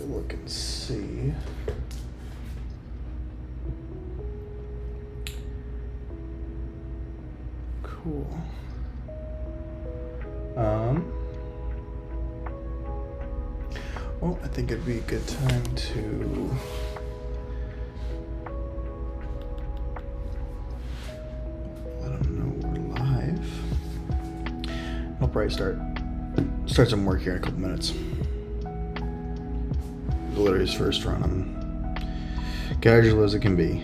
look and see. Cool. Well, I think it'd be a good time to let them know we're live. I'll probably start some work here in a couple minutes. Literally his first run. I'm casual as it can be.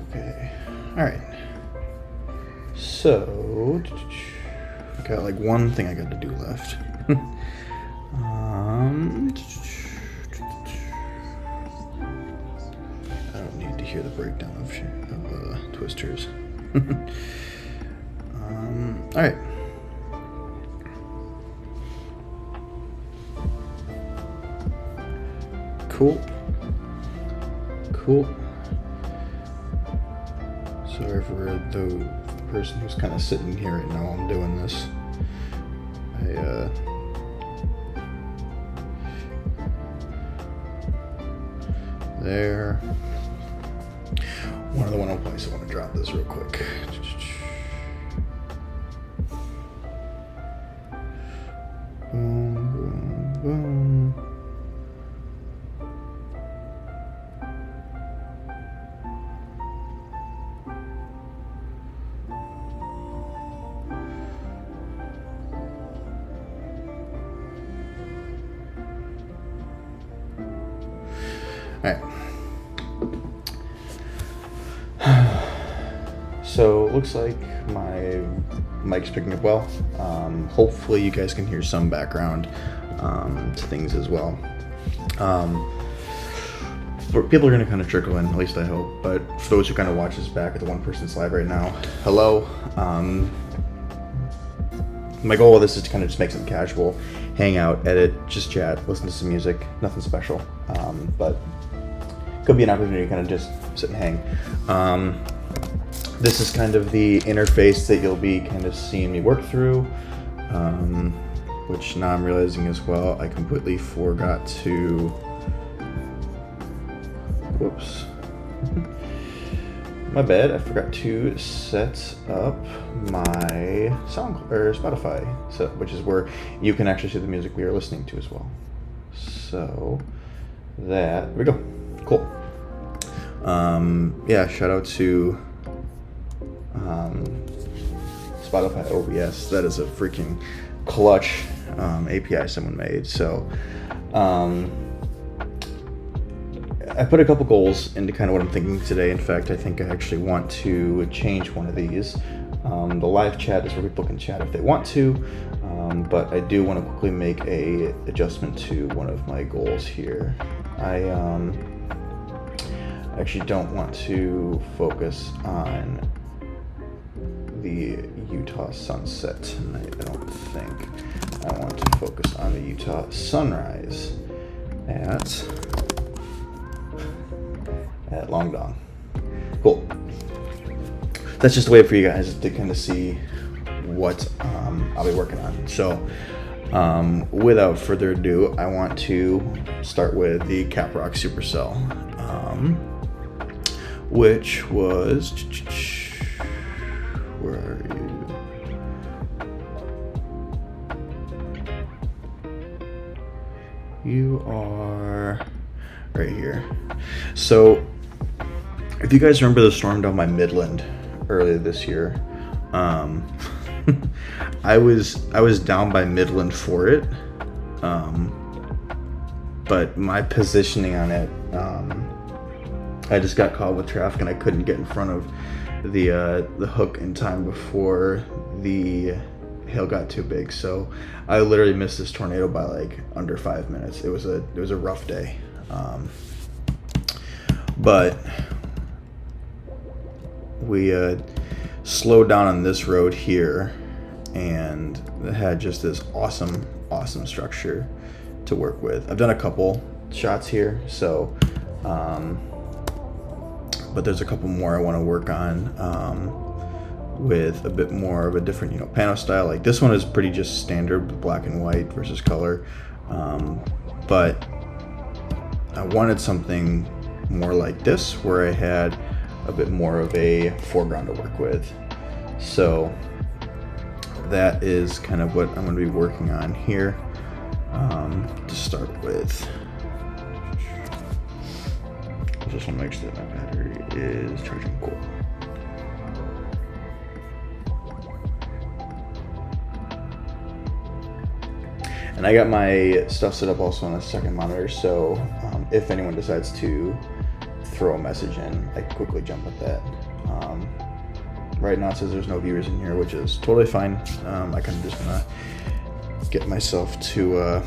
Okay. All right. So, got like one thing I got to do left. I don't need to hear the breakdown of twisters. All right. Cool. Sorry for the person who's kind of sitting here right now while I'm doing this. There. One other one I'll place. I want to drop this real quick. Boom, boom, boom. Alright. So, looks like my mic's picking up well. Hopefully you guys can hear some background to things as well. People are going to kind of trickle in, at least I hope. But for those who kind of watch this back at the one person's live right now, hello. My goal of this is to kind of just make something casual, hang out, edit, just chat, listen to some music, nothing special. But could be an opportunity to kind of just sit and hang. This is kind of the interface that you'll be kind of seeing me work through, which now I'm realizing as well, I completely forgot to, whoops, my bad, I forgot to set up my Spotify, which is where you can actually see the music we are listening to as well. So there we go. Cool. Yeah, shout out to Spotify OBS. That is a freaking clutch API someone made. So I put a couple goals into kind of what I'm thinking today. In fact, I think I actually want to change one of these. The live chat is where people can chat if they want to, but I do want to quickly make a adjustment to one of my goals here. I actually don't want to focus on the Utah sunset tonight. I don't think. I want to focus on the Utah sunrise at Long Dong. Cool. That's just a way for you guys to kind of see what I'll be working on. So without further ado, I want to start with the Caprock Supercell, which was, where are you? You are right here. So if you guys remember the storm down by Midland earlier this year, I was down by Midland for it, but my positioning on it I just got caught with traffic and I couldn't get in front of the hook in time before the hail got too big. So I literally missed this tornado by like under 5 minutes. It was a rough day, but we slowed down on this road here, and it had just this awesome structure to work with. I've done a couple shots here, so but there's a couple more I want to work on with a bit more of a different, pano style. Like this one is pretty just standard black and white versus color, but I wanted something more like this where I had a bit more of a foreground to work with. So that is kind of what I'm going to be working on here to start with. I just want to make sure that my battery is charging cool. And I got my stuff set up also on a second monitor, so if anyone decides to throw a message in, I can quickly jump at that. Right now it says there's no viewers in here, which is totally fine. I kind of just want to get myself to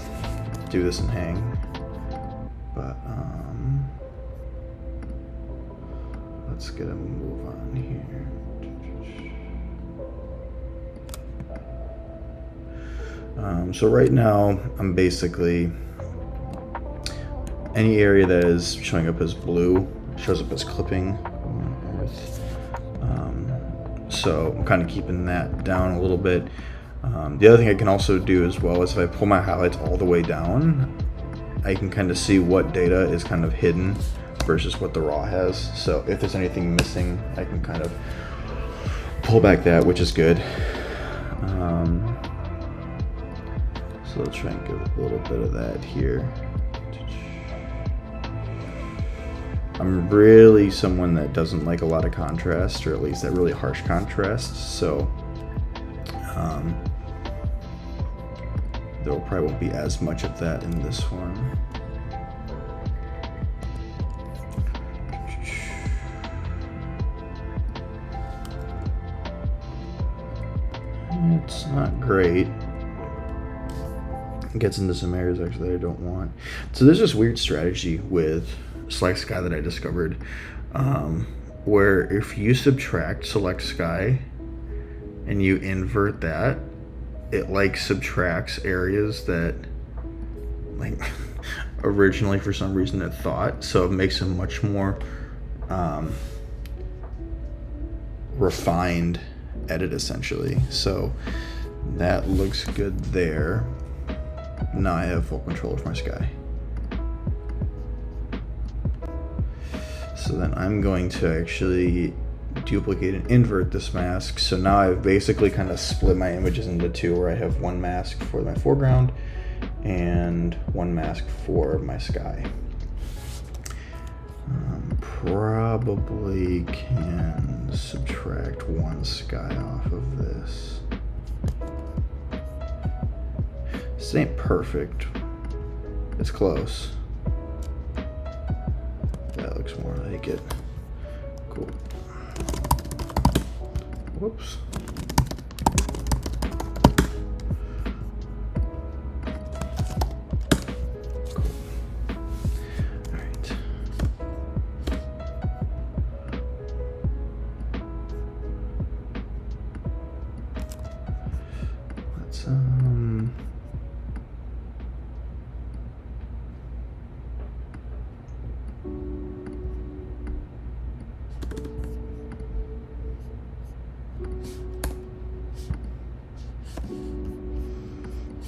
do this and hang. But let's get a move on here. So right now I'm basically, any area that is showing up as blue shows up as clipping. So I'm kind of keeping that down a little bit. The other thing I can also do as well is if I pull my highlights all the way down, I can kind of see what data is kind of hidden versus what the raw has. So if there's anything missing, I can kind of pull back that, which is good. So let's try and give a little bit of that here. I'm really someone that doesn't like a lot of contrast, or at least that really harsh contrast. So there probably won't be as much of that in this one. It's not great. It gets into some areas actually that I don't want. So there's this weird strategy with Select Sky that I discovered, where if you subtract Select Sky and you invert that, it like subtracts areas that like originally for some reason it thought, so it makes a much more refined edit essentially. So that looks good there. Now I have full control of my sky. So then I'm going to actually duplicate and invert this mask. So now I've basically kind of split my images into two, where I have one mask for my foreground and one mask for my sky. Probably can subtract one sky off of this. This ain't perfect. It's close. That looks more like it. Cool. Whoops. Cool. All right. Let's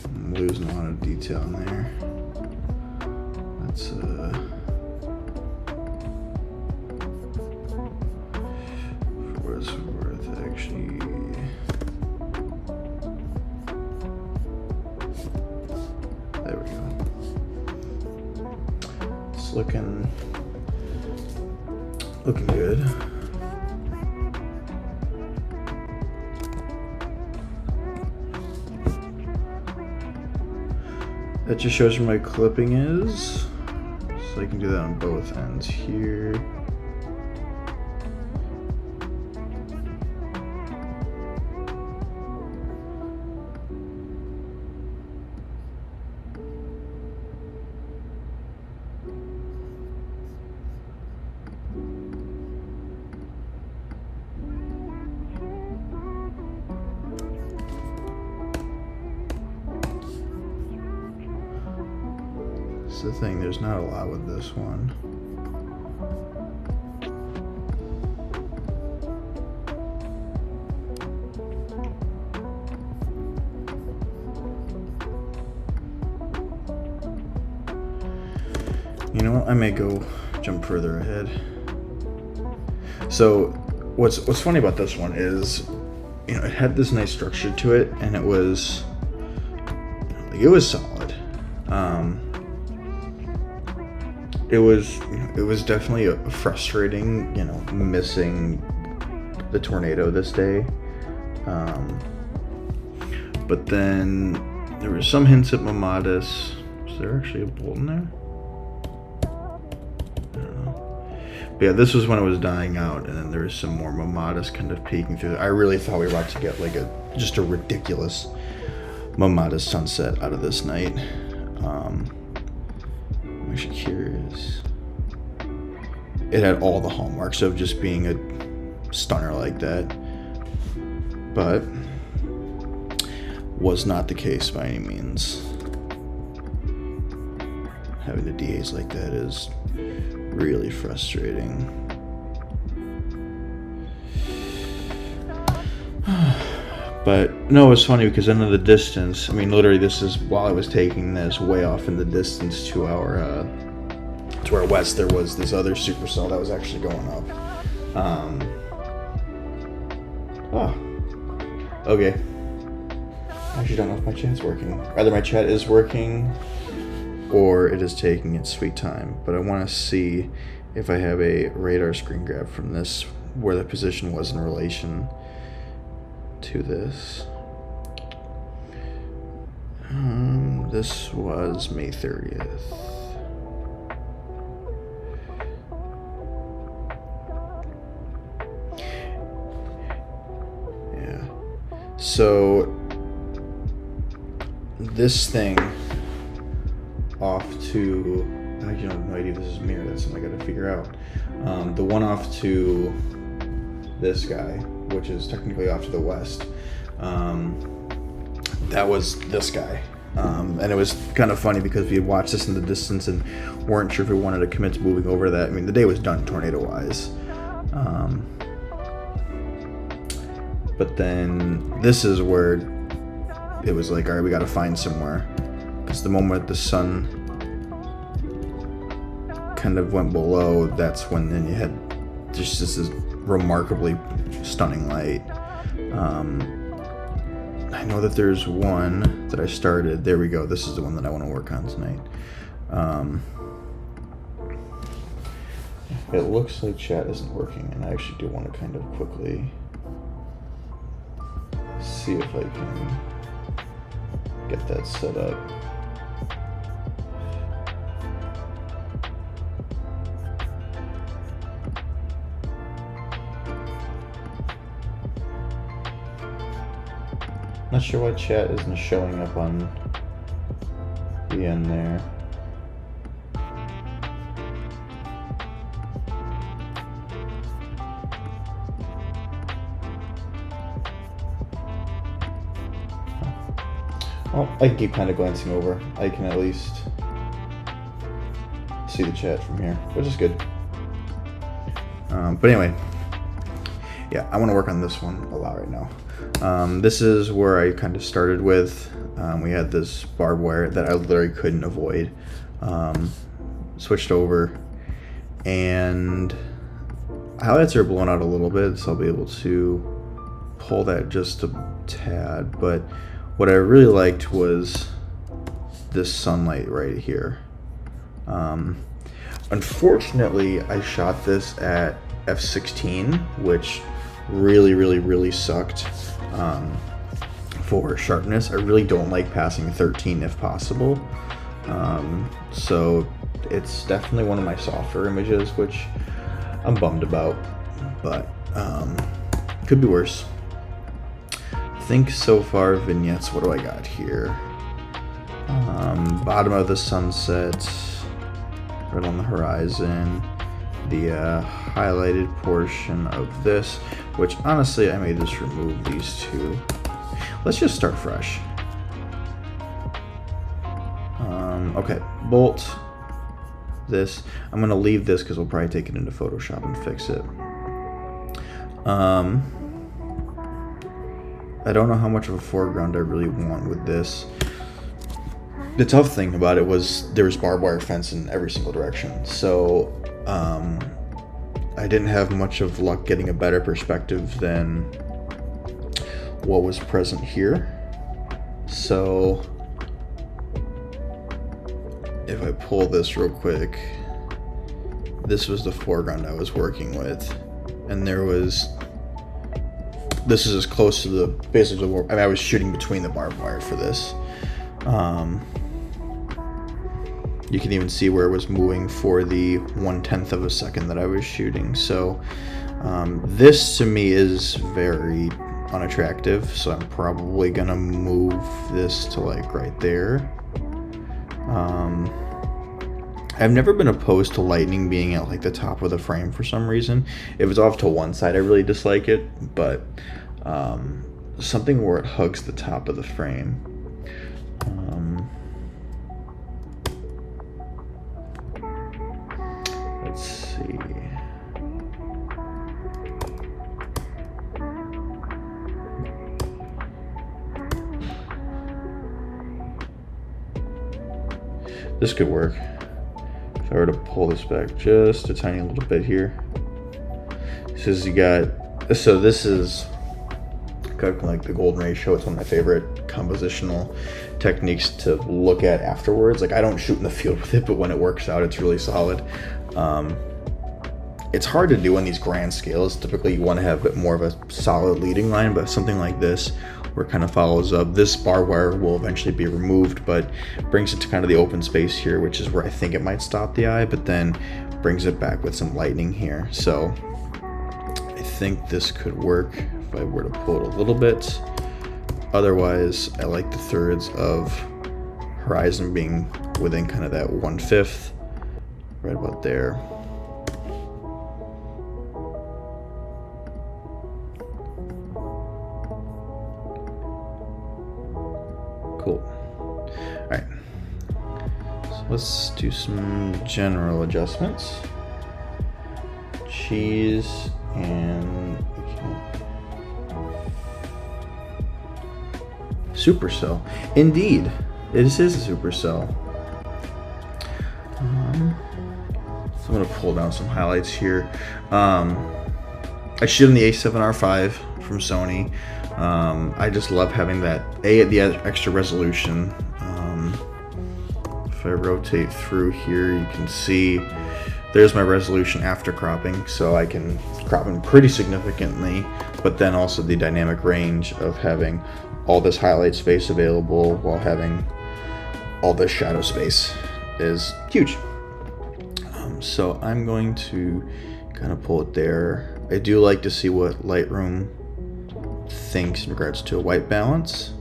I'm losing a lot of detail in there. Let's for what it's worth, actually. There we go. It's looking good. That just shows where my clipping is, so I can do that on both ends here. That's the thing, there's not a lot with this one. You know what, I may go jump further ahead. So what's funny about this one is, you know, it had this nice structure to it, and it was solid. It was definitely a frustrating, you know, missing the tornado this day. But then there were some hints at Mamatis. Is there actually a bolt in there? But yeah, this was when it was dying out, and then there was some more Mamatis kind of peeking through. I really thought we were about to get like just a ridiculous Mamatis sunset out of this night. I'm actually curious. It had all the hallmarks of just being a stunner like that, but was not the case by any means. Having the DAs like that is really frustrating. But no, it's funny because in the distance, I mean, literally this is while I was taking this, way off in the distance to our west, there was this other supercell that was actually going up. Okay. I actually don't know if my chat's working. Either my chat is working or it is taking its sweet time. But I want to see if I have a radar screen grab from this, where the position was in relation to this. This was May 30th. Yeah. So this thing off to, I have no idea if this is mirror, that's something I gotta figure out. The one off to this guy, which is technically off to the west, that was this guy. And it was kind of funny because we had watched this in the distance and weren't sure if we wanted to commit to moving over to that. I mean, the day was done tornado-wise. But then this is where it was like, all right, we got to find somewhere. Because the moment the sun kind of went below, that's when then you had just this remarkably stunning light. I know that there's one that I started. There we go. This is the one that I want to work on tonight. It looks like chat isn't working, and I actually do want to kind of quickly see if I can get that set up. Not sure why chat isn't showing up on the end there. Well, I can keep kind of glancing over. I can at least see the chat from here, which is good. But anyway, yeah, I want to work on this one a lot right now. This is where I kind of started with. We had this barbed wire that I literally couldn't avoid. Switched over, and highlights are blown out a little bit, so I'll be able to pull that just a tad. But what I really liked was this sunlight right here. Unfortunately, I shot this at f16, which really sucked for sharpness. I really don't like passing 13 if possible. So it's definitely one of my softer images, which I'm bummed about, but could be worse. I think so far vignettes, what do I got here? Bottom of the sunset, right on the horizon. The highlighted portion of this, which honestly I may just remove these two. Let's just start fresh. Okay, bolt this. I'm going to leave this because we'll probably take it into Photoshop and fix it. I don't know how much of a foreground I really want with this. The tough thing about it was there was barbed wire fence in every single direction. So I didn't have much of luck getting a better perspective than what was present here. So if I pull this real quick, this was the foreground I was working with. And this is as close to the, basically, I mean, I was shooting between the barbed wire for this. You can even see where it was moving for the 1/10 of a second that I was shooting. So this to me is very unattractive. So I'm probably gonna move this to like right there. I've never been opposed to lightning being at like the top of the frame for some reason. If it's off to one side, I really dislike it, but something where it hugs the top of the frame. Let's see. This could work. If I were to pull this back just a tiny little bit here. So this is kind of like the golden ratio. It's one of my favorite compositional techniques to look at afterwards. Like, I don't shoot in the field with it, but when it works out, it's really solid. It's hard to do on these grand scales. Typically you want to have a bit more of a solid leading line, but something like this where it kind of follows up. This barbed wire will eventually be removed, but brings it to kind of the open space here, which is where I think it might stop the eye, but then brings it back with some lightning here. So I think this could work if I were to pull it a little bit. Otherwise, I like the thirds of horizon being within kind of that 1/5, right about there. Cool. All right. So let's do some general adjustments. Cheese and supercell. Indeed, this is a supercell. So I'm gonna pull down some highlights here. I shoot in the A7R5 from Sony. I just love having that the extra resolution. If I rotate through here, you can see there's my resolution after cropping, so I can crop in pretty significantly, but then also the dynamic range of having all this highlight space available while having all this shadow space is huge. So I'm going to kind of pull it there. I do like to see what Lightroom thinks in regards to a white balance.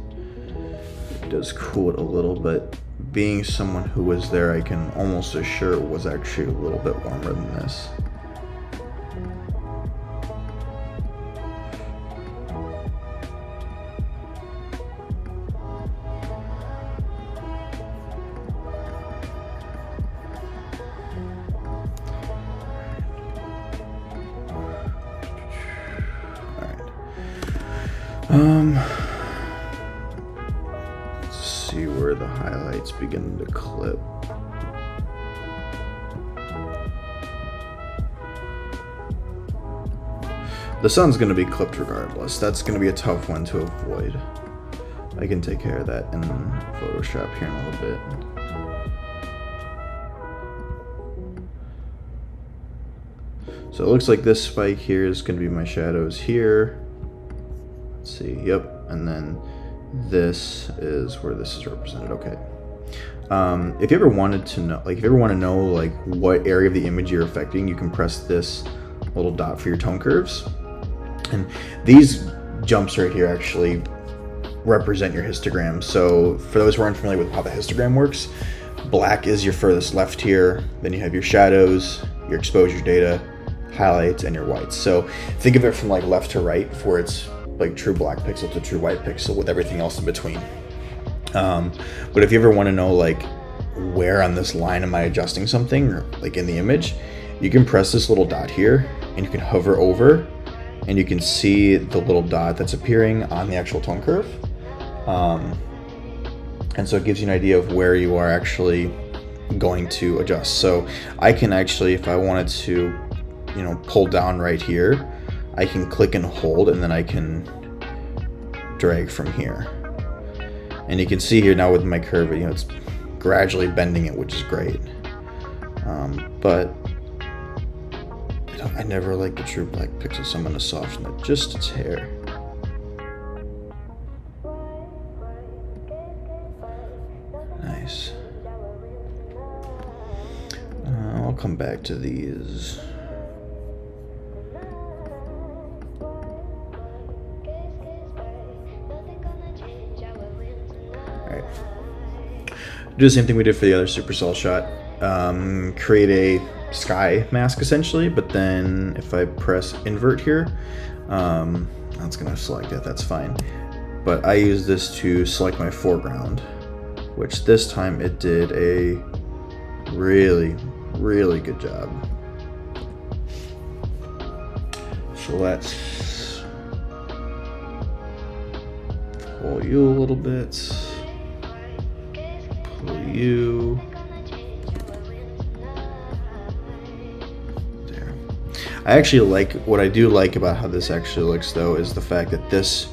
It does cool it a little, but being someone who was there, I can almost assure it was actually a little bit warmer than this. Let's see where the highlights begin to clip. The sun's going to be clipped regardless. That's going to be a tough one to avoid. I can take care of that in Photoshop here in a little bit. So it looks like this spike here is going to be my shadows here. Let's see, yep, and then this is where this is represented. Okay. If you ever wanted to know, like, if you ever want to know like what area of the image you're affecting, you can press this little dot for your tone curves, and these jumps right here actually represent your histogram. So for those who aren't familiar with how the histogram works, black is your furthest left here, then you have your shadows, your exposure data, highlights, and your whites. So think of it from like left to right for its like true black pixel to true white pixel with everything else in between. But if you ever want to know like where on this line am I adjusting something, or like in the image, you can press this little dot here and you can hover over and you can see the little dot that's appearing on the actual tone curve. And so it gives you an idea of where you are actually going to adjust. So I can actually, if I wanted to, you know, pull down right here, I can click and hold, and then I can drag from here. And you can see here now with my curve, you know, it's gradually bending it, which is great. But I never like the true black pixel, so I'm going to soften it just a hair. Nice. I'll come back to these. Alright. Do the same thing we did for the other supercell shot. Create a sky mask essentially, but then if I press invert here, that's gonna select it, that's fine. But I use this to select my foreground, which this time it did a really good job. So let's pull you a little bit, pull you. There. I actually like, what I do like about how this actually looks though is the fact that this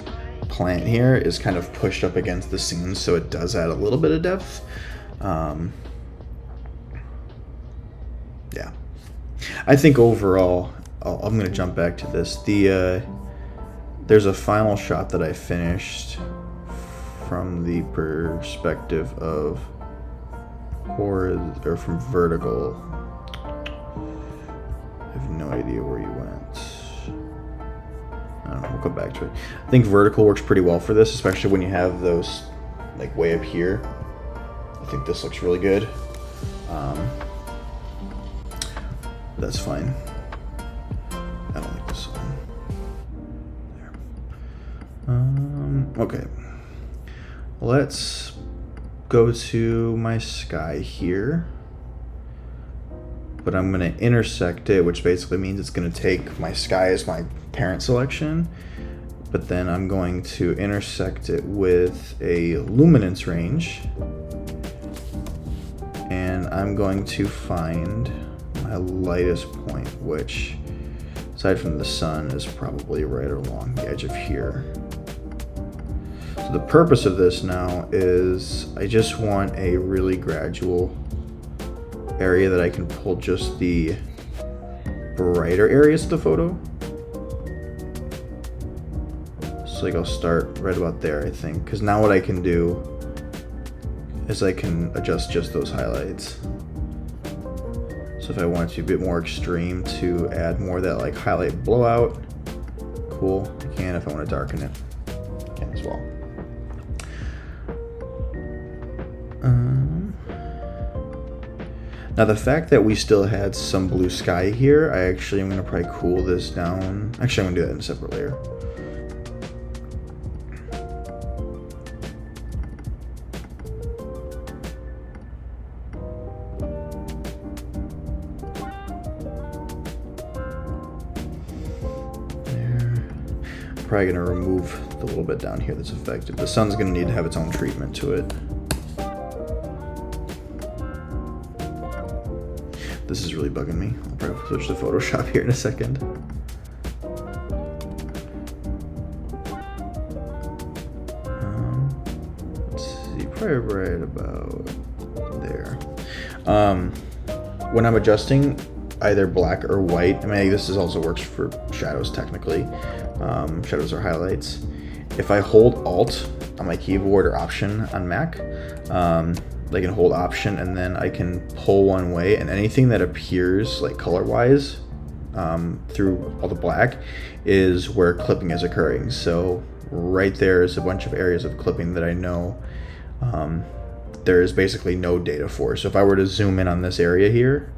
plant here is kind of pushed up against the scene, so it does add a little bit of depth. Yeah, I think overall, I'm going to jump back to this. There's a final shot that I finished from the perspective of from vertical. I have no idea where you went. I don't know, we'll come back to it. I think vertical works pretty well for this, especially when you have those like way up here. I think this looks really good. That's fine. I don't like this one. There. Okay. Let's go to my sky here. But I'm going to intersect it, which basically means it's going to take my sky as my parent selection. But then I'm going to intersect it with a luminance range. And I'm going to find my lightest point, which, aside from the sun, is probably right along the edge of here. So the purpose of this now is I just want a really gradual area that I can pull just the brighter areas of the photo. So like I'll start right about there, I think, because now what I can do is I can adjust just those highlights. So if I want it to be a bit more extreme to add more of that like highlight blowout, cool, I can. If I want to darken it, I can as well. Now the fact that we still had some blue sky here, I actually am going to probably cool this down. Actually, I'm going to do that in a separate layer. Probably going to remove the little bit down here that's affected. The sun's going to need to have its own treatment to it. This is really bugging me. I'll probably switch to Photoshop here in a second. Let's see, probably right about there. When I'm adjusting either black or white, I mean, this also works for shadows technically. Shadows are highlights. If I hold Alt on my keyboard or Option on Mac, I can hold Option and then I can pull one way, and anything that appears like color-wise through all the black is where clipping is occurring. So right there is a bunch of areas of clipping that I know there is basically no data for. So if I were to zoom in on this area here,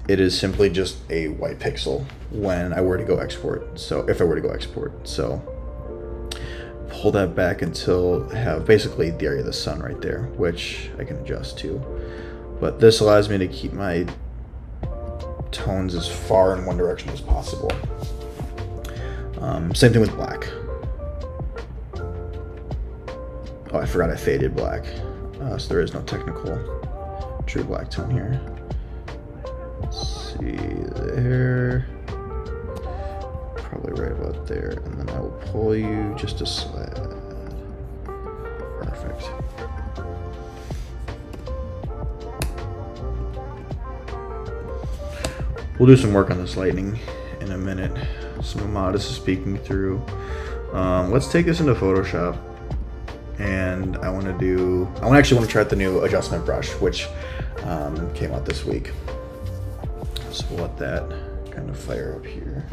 it is simply just a white pixel when I were to go export. So if I were to go export, pull that back until I have basically the area of the sun right there, which I can adjust to. But this allows me to keep my tones as far in one direction as possible. Same thing with black. Oh, I forgot I faded black. So there is no technical true black tone here. Let's see there. Probably right about there. And then I will pull you just a slab. Perfect. We'll do some work on this lighting in a minute. Some Modest is speaking through. Let's take this into Photoshop. And I actually want to try out the new adjustment brush, which came out this week. So we'll let that kind of fire up here.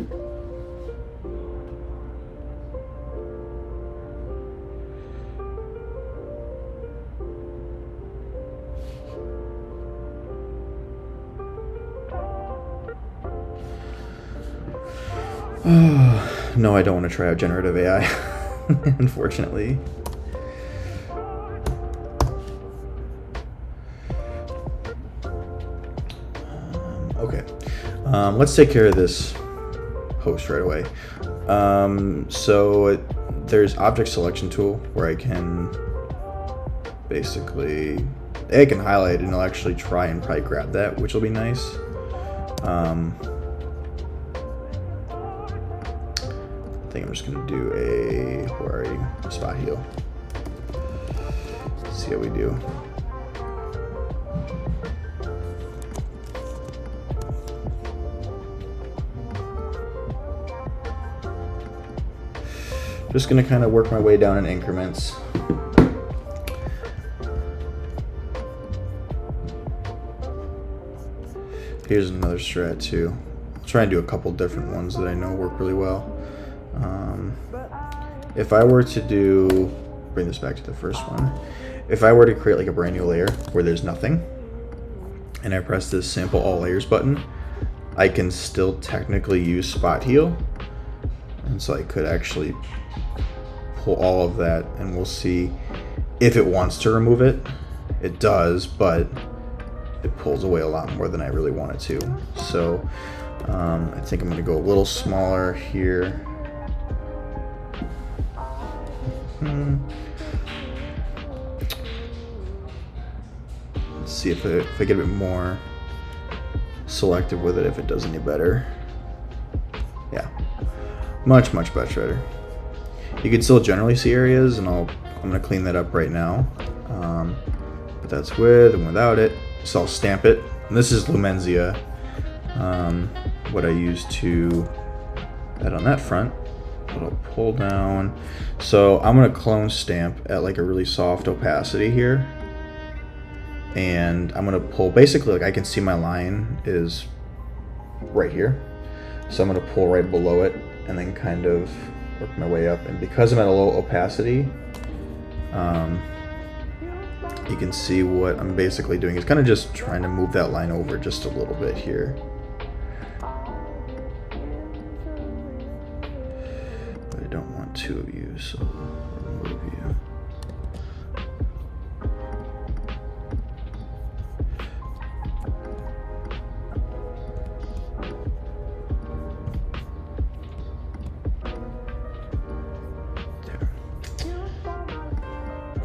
No, I don't want to try out generative AI, unfortunately. Okay, let's take care of this host right away. So there's object selection tool where I can basically, I can highlight and it'll actually try and probably grab that, which will be nice. I think I'm just gonna do a spot heal. See how we do. Just gonna kind of work my way down in increments. Here's another strat too. I'll try and do a couple different ones that I know work really well. If I were to bring this back to the first one, if I were to create like a brand new layer where there's nothing, and I press this sample all layers button, I can still technically use spot heal. And so I could actually pull all of that, and we'll see if it wants to remove it. It does, but it pulls away a lot more than I really want it to. So I think I'm gonna go a little smaller here. Let's see if I get a bit more selective with it, if it does any better. Yeah, much better. You can still generally see areas, and I'm gonna clean that up right now. But that's with and without it. So I'll stamp it. And this is Lumenzia, what I use to add on that front. But I'll pull down. So I'm gonna clone stamp at like a really soft opacity here. And I'm gonna pull, basically like I can see my line is right here. So I'm gonna pull right below it and then kind of work my way up. And because I'm at a low opacity, you can see what I'm basically doing is kind of just trying to move that line over just a little bit here. But I don't want two of you, so I'll remove you.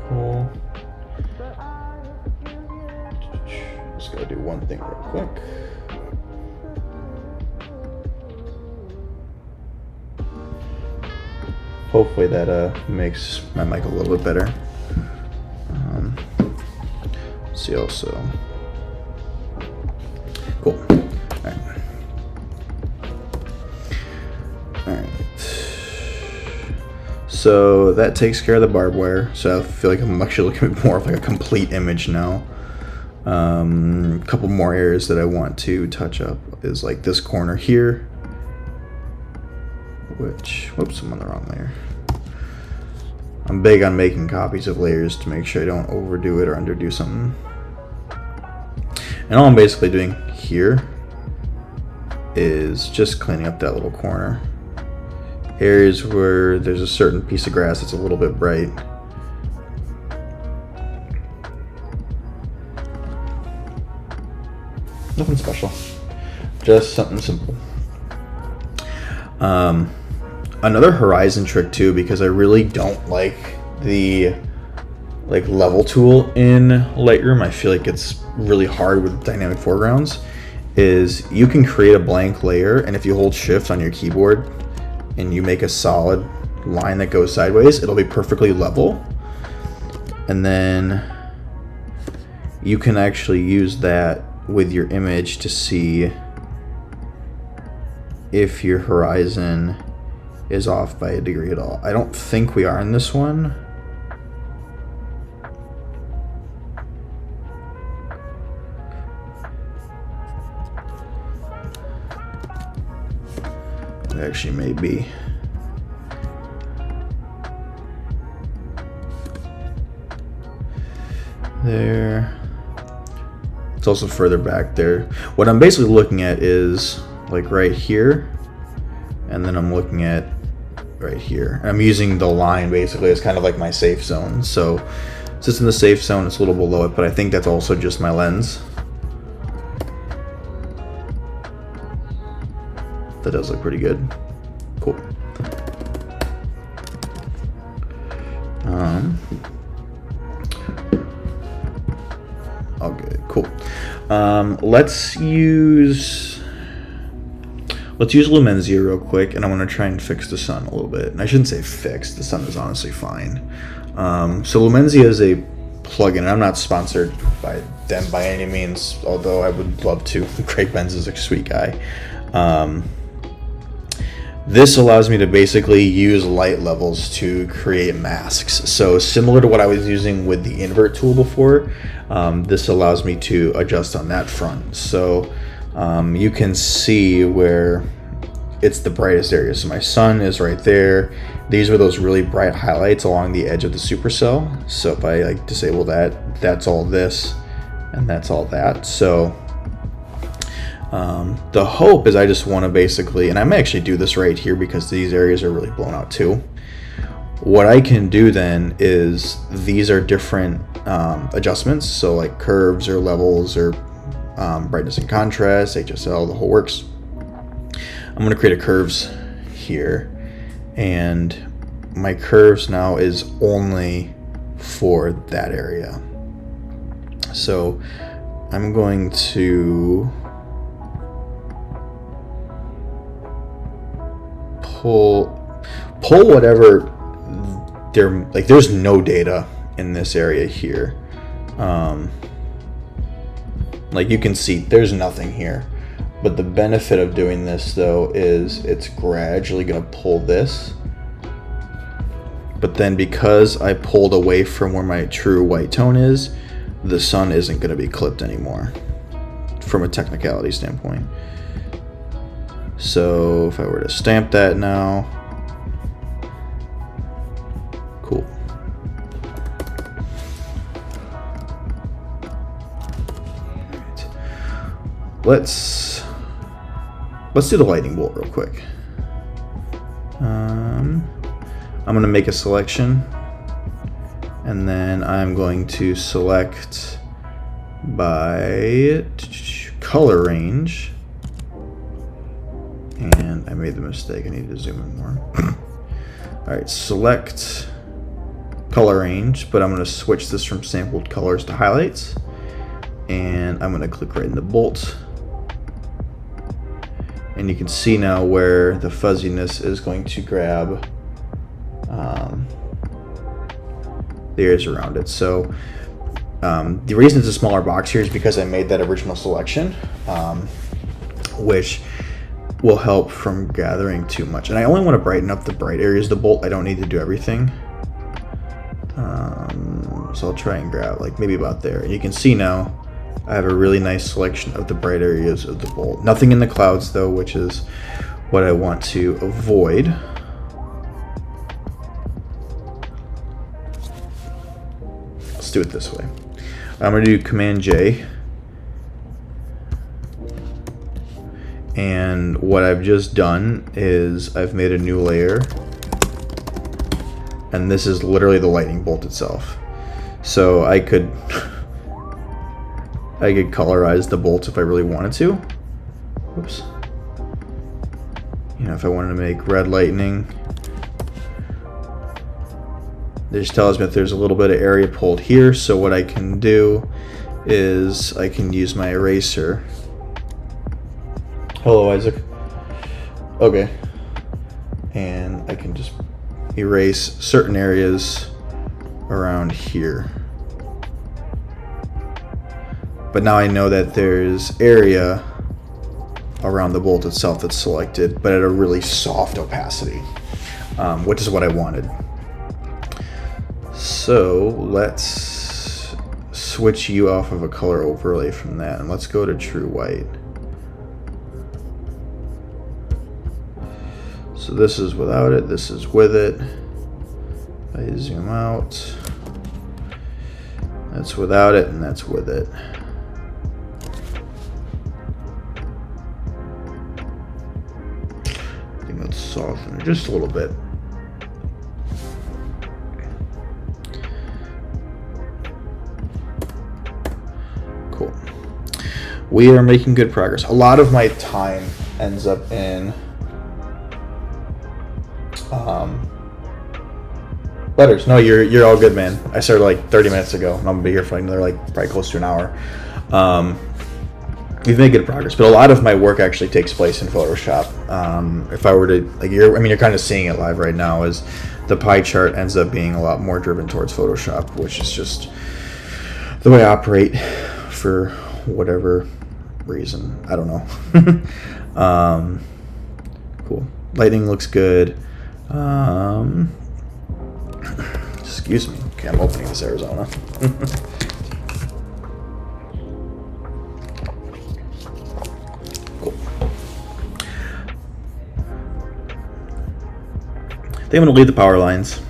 Cool. Just gotta do one thing real quick. Hopefully that makes my mic a little bit better. See also. Cool. Alright. So that takes care of the barbed wire. So I feel like I'm actually looking at more of like a complete image now. A couple more areas that I want to touch up is like this corner here, which, whoops, I'm on the wrong layer. I'm big on making copies of layers to make sure I don't overdo it or underdo something. And all I'm basically doing here is just cleaning up that little corner areas where there's a certain piece of grass that's a little bit bright. Nothing special, just something simple. Another horizon trick too, because I really don't like the level tool in Lightroom. I feel like it's really hard with dynamic foregrounds. Is you can create a blank layer, and if you hold shift on your keyboard and you make a solid line that goes sideways, it'll be perfectly level. And then you can actually use that with your image to see if your horizon is off by a degree at all. I don't think we are in this one. It actually may be. There. It's also further back there. What I'm basically looking at is like right here, and then I'm looking at right here. I'm using the line basically as kind of like my safe zone. So since it's in the safe zone, it's a little below it, but I think that's also just my lens. That does look pretty good. Cool. Okay, cool. Let's use Lumenzia real quick, and I want to try and fix the sun a little bit. And I shouldn't say fix, the sun is honestly fine. So Lumenzia is a plugin, and I'm not sponsored by them by any means, although I would love to. Craig Benz is a sweet guy. This allows me to basically use light levels to create masks. So similar to what I was using with the invert tool before, this allows me to adjust on that front. So you can see where it's the brightest area. So my sun is right there. These are those really bright highlights along the edge of the supercell. So if I like disable that, that's all this and that's all that. So the hope is I just want to basically, and I may actually do this right here because these areas are really blown out too. What I can do then is these are different adjustments, so like curves or levels or brightness and contrast, HSL, the whole works. I'm going to create a curves here, and my curves now is only for that area. So I'm going to pull whatever there, like there's no data in this area here. Like you can see there's nothing here, but the benefit of doing this though is it's gradually going to pull this, but then because I pulled away from where my true white tone is, the sun isn't going to be clipped anymore from a technicality standpoint. So if I were to stamp that now, cool. Let's do the lightning bolt real quick. I'm going to make a selection, and then I'm going to select by color range. And I made the mistake, I need to zoom in more. Alright, select color range, but I'm going to switch this from sampled colors to highlights. And I'm going to click right in the bolt. And you can see now where the fuzziness is going to grab the areas around it. So the reason it's a smaller box here is because I made that original selection, which will help from gathering too much. And I only want to brighten up the bright areas of the bolt. I don't need to do everything. So I'll try and grab like maybe about there. And you can see now I have a really nice selection of the bright areas of the bolt. Nothing in the clouds though, which is what I want to avoid. Let's do it this way. I'm going to do Command J. And what I've just done is I've made a new layer, and this is literally the lightning bolt itself. So I could colorize the bolts if I really wanted to. Whoops. You know, if I wanted to make red lightning, this tells me that there's a little bit of area pulled here. So what I can do is I can use my eraser. Hello, Isaac. Okay. And I can just erase certain areas around here. But now I know that there's area around the bolt itself that's selected, but at a really soft opacity, which is what I wanted. So let's switch you off of a color overlay from that, and let's go to true white. So this is without it, this is with it. I zoom out. That's without it, and that's with it. I think let's soften it just a little bit. Cool. We are making good progress. A lot of my time ends up in letters. No, you're all good, man. I started like 30 minutes ago, and I'm gonna be here for like another probably close to an hour. We've made good progress, but a lot of my work actually takes place in Photoshop. If I were to you're kind of seeing it live right now. Is the pie chart ends up being a lot more driven towards Photoshop, which is just the way I operate for whatever reason. I don't know. Cool. Lightning looks good. Excuse me. Okay, I'm opening this Arizona. Cool. I think I'm going to leave the power lines.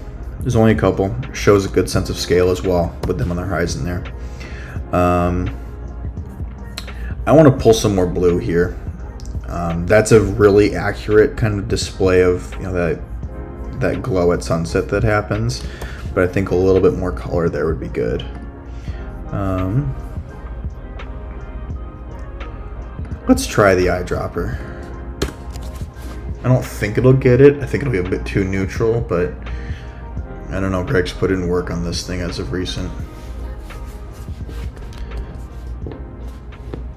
There's only a couple. Shows a good sense of scale as well with them on the horizon there. I want to pull some more blue here. That's a really accurate kind of display of, you know, that glow at sunset that happens, but I think a little bit more color there would be good. Let's try the eyedropper. I don't think it'll get it. I think it'll be a bit too neutral, but I don't know. Greg's put in work on this thing as of recent.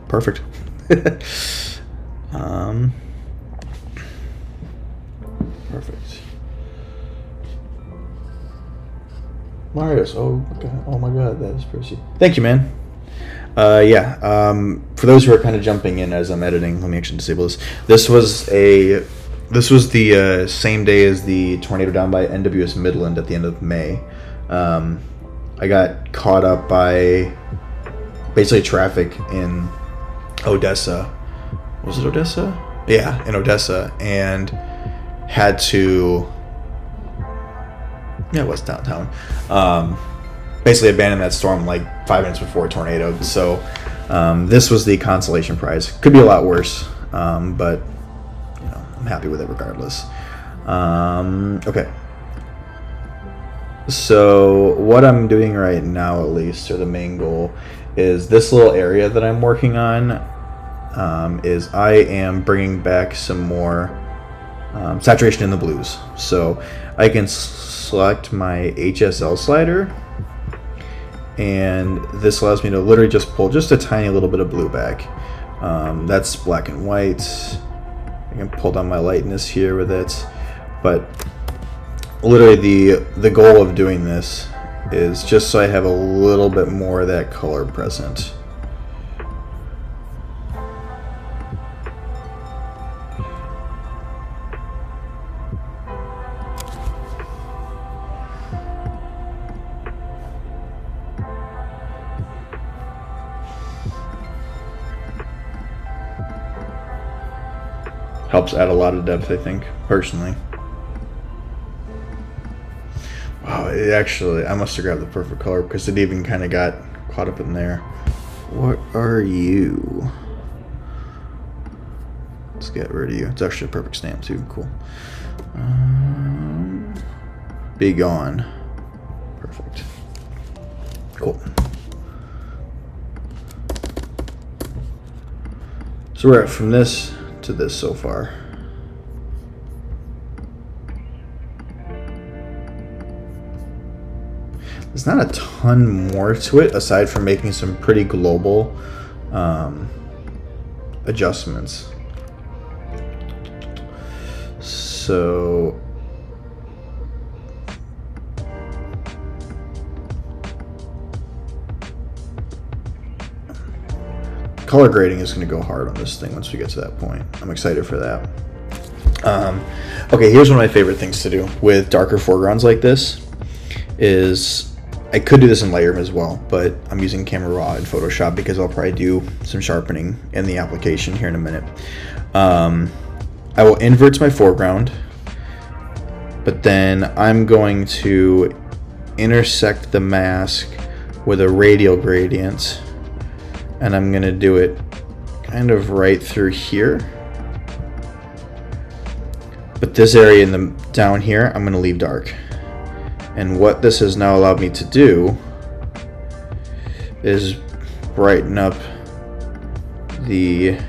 Perfect. Perfect. Marius, oh my god, that is pretty. Thank you, man. Yeah. For those who are kind of jumping in as I'm editing, let me actually disable this. This was the same day as the tornado down by NWS Midland at the end of May. I got caught up by basically traffic in Odessa. Was it Odessa? Yeah, in Odessa, and had to. Yeah, it was downtown. Basically abandoned that storm like 5 minutes before it tornadoed. So this was the consolation prize. Could be a lot worse, but you know, I'm happy with it regardless. Okay. So what I'm doing right now, at least, or the main goal, is this little area that I'm working on. Is I am bringing back some more saturation in the blues. So I can select my HSL slider, and this allows me to literally just pull just a tiny little bit of blue back. That's black and white. I can pull down my lightness here with it, but literally the goal of doing this is just so I have a little bit more of that color present. Helps add a lot of depth, I think, personally. Wow, it actually, I must have grabbed the perfect color because it even kind of got caught up in there. What are you? Let's get rid of you. It's actually a perfect stamp too. Cool. Be gone. Perfect. Cool. So we're at from this to this so far. There's not a ton more to it aside from making some pretty global adjustments. So color grading is going to go hard on this thing once we get to that point. I'm excited for that. Okay, here's one of my favorite things to do with darker foregrounds like this is I could do this in Lightroom as well, but I'm using Camera Raw in Photoshop because I'll probably do some sharpening in the application here in a minute. I will invert my foreground, but then I'm going to intersect the mask with a radial gradient, and I'm going to do it kind of right through here. But this area in the down here, I'm going to leave dark. And what this has now allowed me to do is brighten up the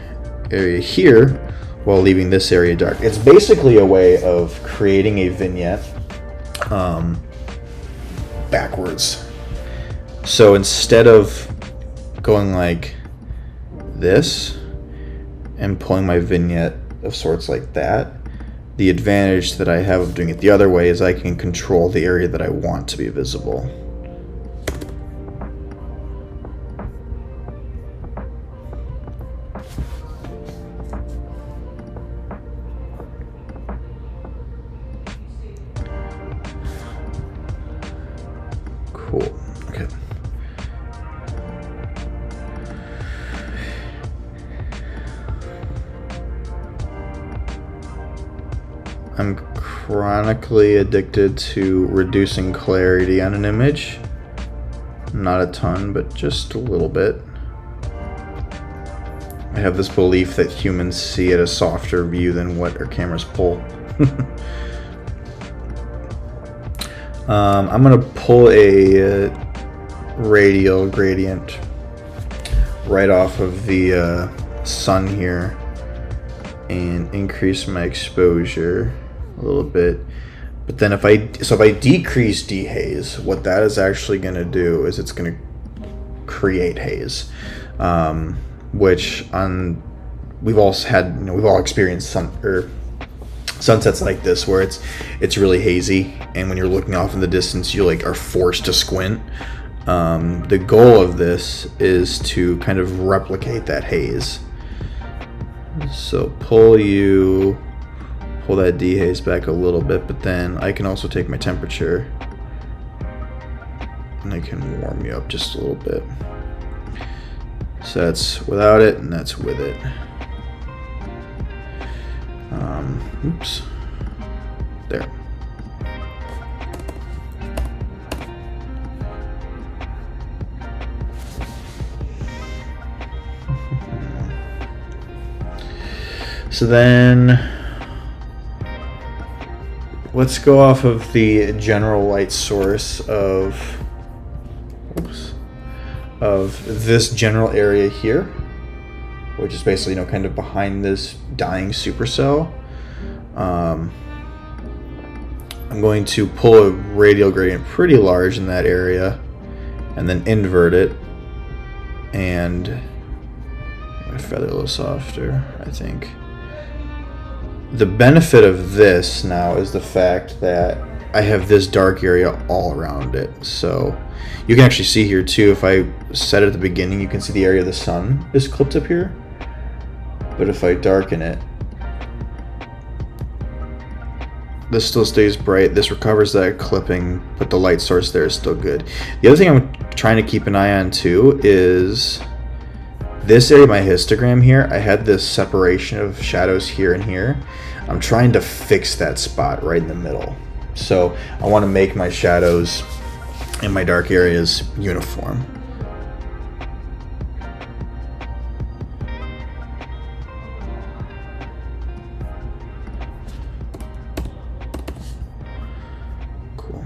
area here while leaving this area dark. It's basically a way of creating a vignette backwards. So instead of going like this and pulling my vignette of sorts like that, the advantage that I have of doing it the other way is I can control the area that I want to be visible. Cool. Okay. I'm chronically addicted to reducing clarity on an image. Not a ton, but just a little bit. I have this belief that humans see at a softer view than what our cameras pull. I'm gonna pull a radial gradient right off of the sun here and increase my exposure a little bit. But then if I decrease dehaze, what that is actually going to do is it's going to create haze, which we've all experienced sunsets like this where it's really hazy, and when you're looking off in the distance you like are forced to squint. The goal of this is to kind of replicate that haze. So pull that dehaze back a little bit, but then I can also take my temperature and I can warm you up just a little bit. So that's without it and that's with it. Oops. There. So then let's go off of the general light source of this general area here, which is basically, kind of behind this dying supercell. I'm going to pull a radial gradient pretty large in that area and then invert it and my feather a little softer, I think. The benefit of this now is the fact that I have this dark area all around it. So you can actually see here too, if I set it at the beginning, you can see the area of the sun is clipped up here. But if I darken it, this still stays bright. This recovers that clipping, but the light source there is still good. The other thing I'm trying to keep an eye on too is this area of my histogram here. I had this separation of shadows here and here. I'm trying to fix that spot right in the middle. So I want to make my shadows in my dark areas uniform. Cool.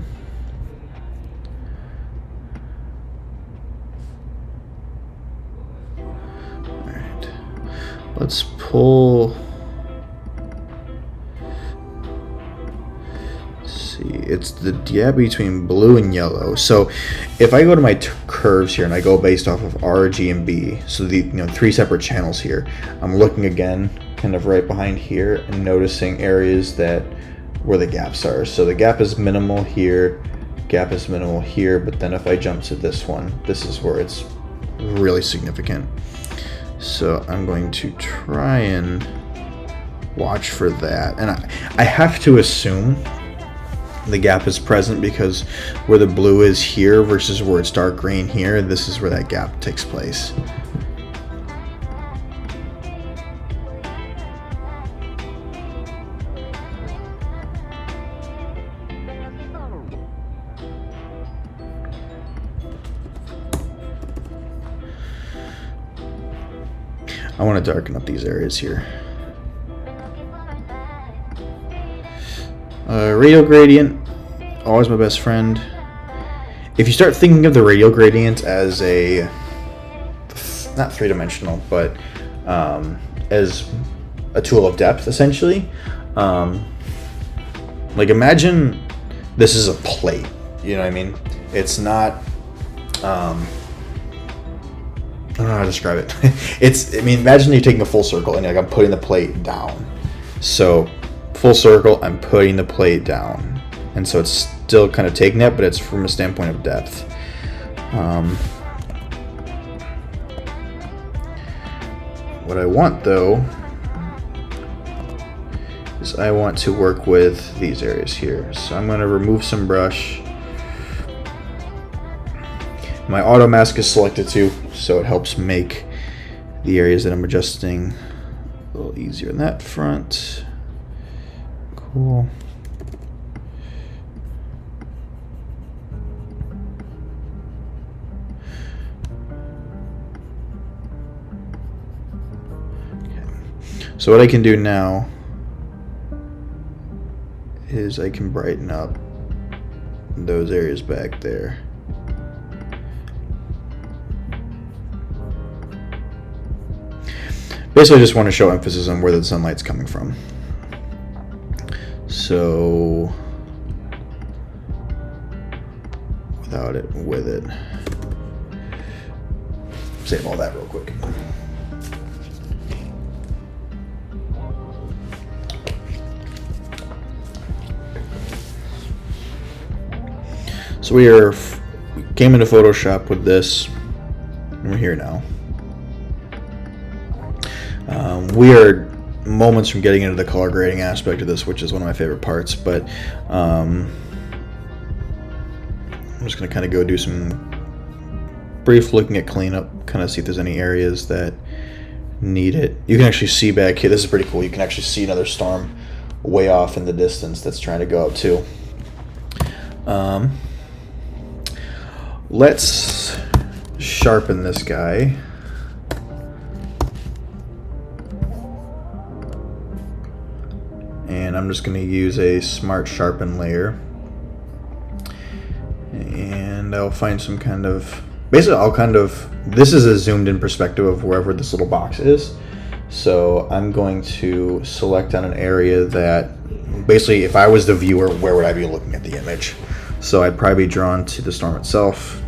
All right. Let's pull. It's the gap between blue and yellow. So if I go to my curves here and I go based off of R, G, and B, so the 3 separate channels here, I'm looking again kind of right behind here and noticing areas that where the gaps are. So the gap is minimal here, gap is minimal here, but then if I jump to this one, this is where it's really significant. So I'm going to try and watch for that. And I have to assume the gap is present because where the blue is here versus where it's dark green here, this is where that gap takes place. I want to darken up these areas here. Radial gradient, always my best friend. If you start thinking of the radial gradient as a, not three-dimensional, but as a tool of depth, essentially, like imagine this is a plate, you know what I mean? It's not, I don't know how to describe it. Imagine you're taking a full circle and like I'm putting the plate down. So full circle, I'm putting the plate down. And so it's still kind of taking it, but it's from a standpoint of depth. What I want though, is I want to work with these areas here. So I'm going to remove some brush. My auto mask is selected too, so it helps make the areas that I'm adjusting a little easier in that front. Cool. Okay. So what I can do now is I can brighten up those areas back there. Basically, I just want to show emphasis on where the sunlight's coming from. So, without it, with it. Save all that real quick. So we came into Photoshop with this, and we're here now. We are moments from getting into the color grading aspect of this, which is one of my favorite parts, but I'm just going to kind of go do some brief looking at cleanup, kind of see if there's any areas that need it. You can actually see back here, this is pretty cool, you can actually see another storm way off in the distance that's trying to go up too. Let's sharpen this guy. And I'm just going to use a smart sharpen layer, and I'll find some kind of, basically this is a zoomed in perspective of wherever this little box is. So I'm going to select on an area that, basically if I was the viewer, where would I be looking at the image? So I'd probably be drawn to the storm itself,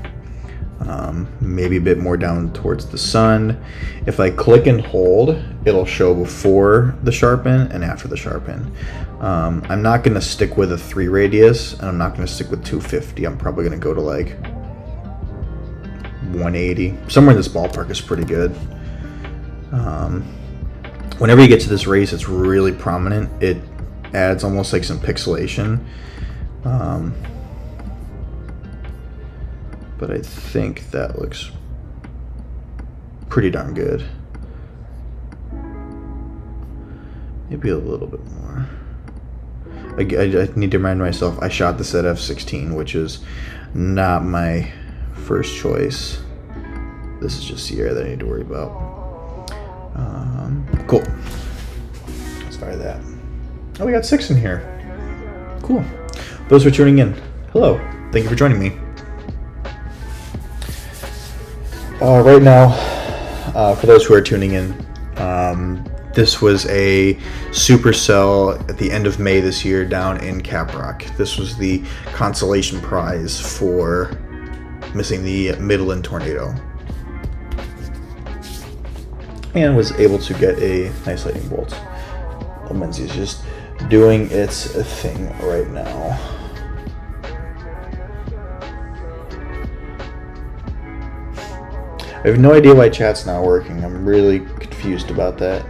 maybe a bit more down towards the sun. If I click and hold, it'll show before the sharpen and after the sharpen. I'm not going to stick with a 3 radius, and I'm not going to stick with 250. I'm probably going to go to like 180. Somewhere in this ballpark is pretty good. Whenever you get to this race, it's really prominent. It adds almost like some pixelation. But I think that looks pretty darn good. Maybe a little bit more. I need to remind myself, I shot this at f16, which is not my first choice. This is just the area that I need to worry about. Cool. Let's try that. Oh, we got 6 in here. Cool. Those for tuning in. Hello, thank you for joining me. Right now, for those who are tuning in, this was a supercell at the end of May this year down in Caprock. This was the consolation prize for missing the Midland tornado. And was able to get a nice lightning bolt. Lumenzia is just doing its thing right now. I have no idea why chat's not working. I'm really confused about that.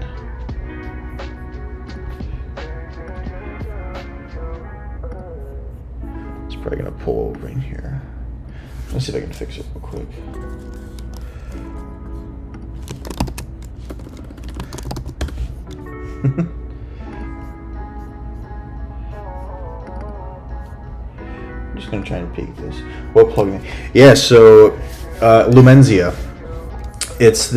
It's probably gonna pull over in here. Let's see if I can fix it real quick. I'm just gonna try and peek this. What plugin? Yeah, so Lumenzia. It's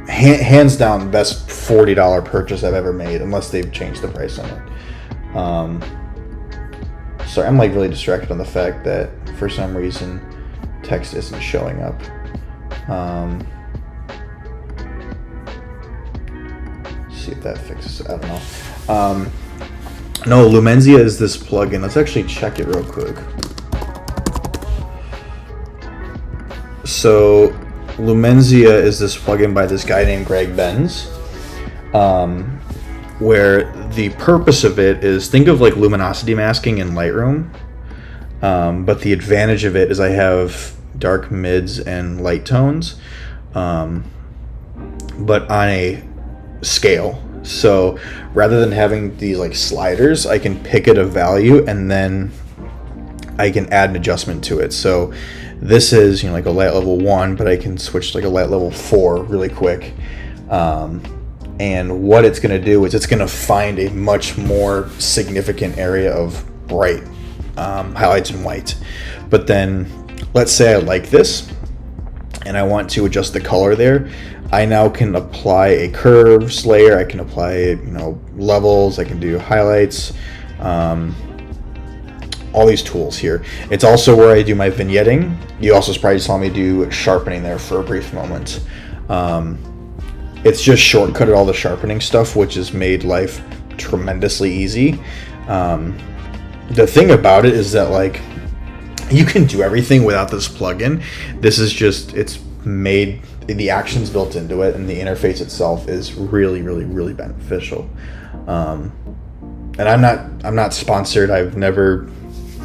hands down the best $40 purchase I've ever made, unless they've changed the price on it. Sorry, I'm like really distracted on the fact that for some reason text isn't showing up. See if that fixes it. I don't know. No, Lumenzia is this plugin. Let's actually check it real quick. So Lumenzia is this plugin by this guy named Greg Benz, where the purpose of it is, think of like luminosity masking in Lightroom, but the advantage of it is I have dark mids and light tones, but on a scale. So rather than having these like sliders, I can pick it a value and then I can add an adjustment to it. So this is, like a light level 1, but I can switch to like a light level 4 really quick. And what it's going to do is it's going to find a much more significant area of bright highlights and white. But then let's say I like this and I want to adjust the color there. I now can apply a curves layer. I can apply, levels. I can do highlights. All these tools here. It's also where I do my vignetting. You also probably saw me do sharpening there for a brief moment. It's just shortcutted all the sharpening stuff, which has made life tremendously easy. The thing about it is that like you can do everything without this plugin. This is just, it's made, the actions built into it, and the interface itself is really, really, really beneficial. And I'm not sponsored. I've never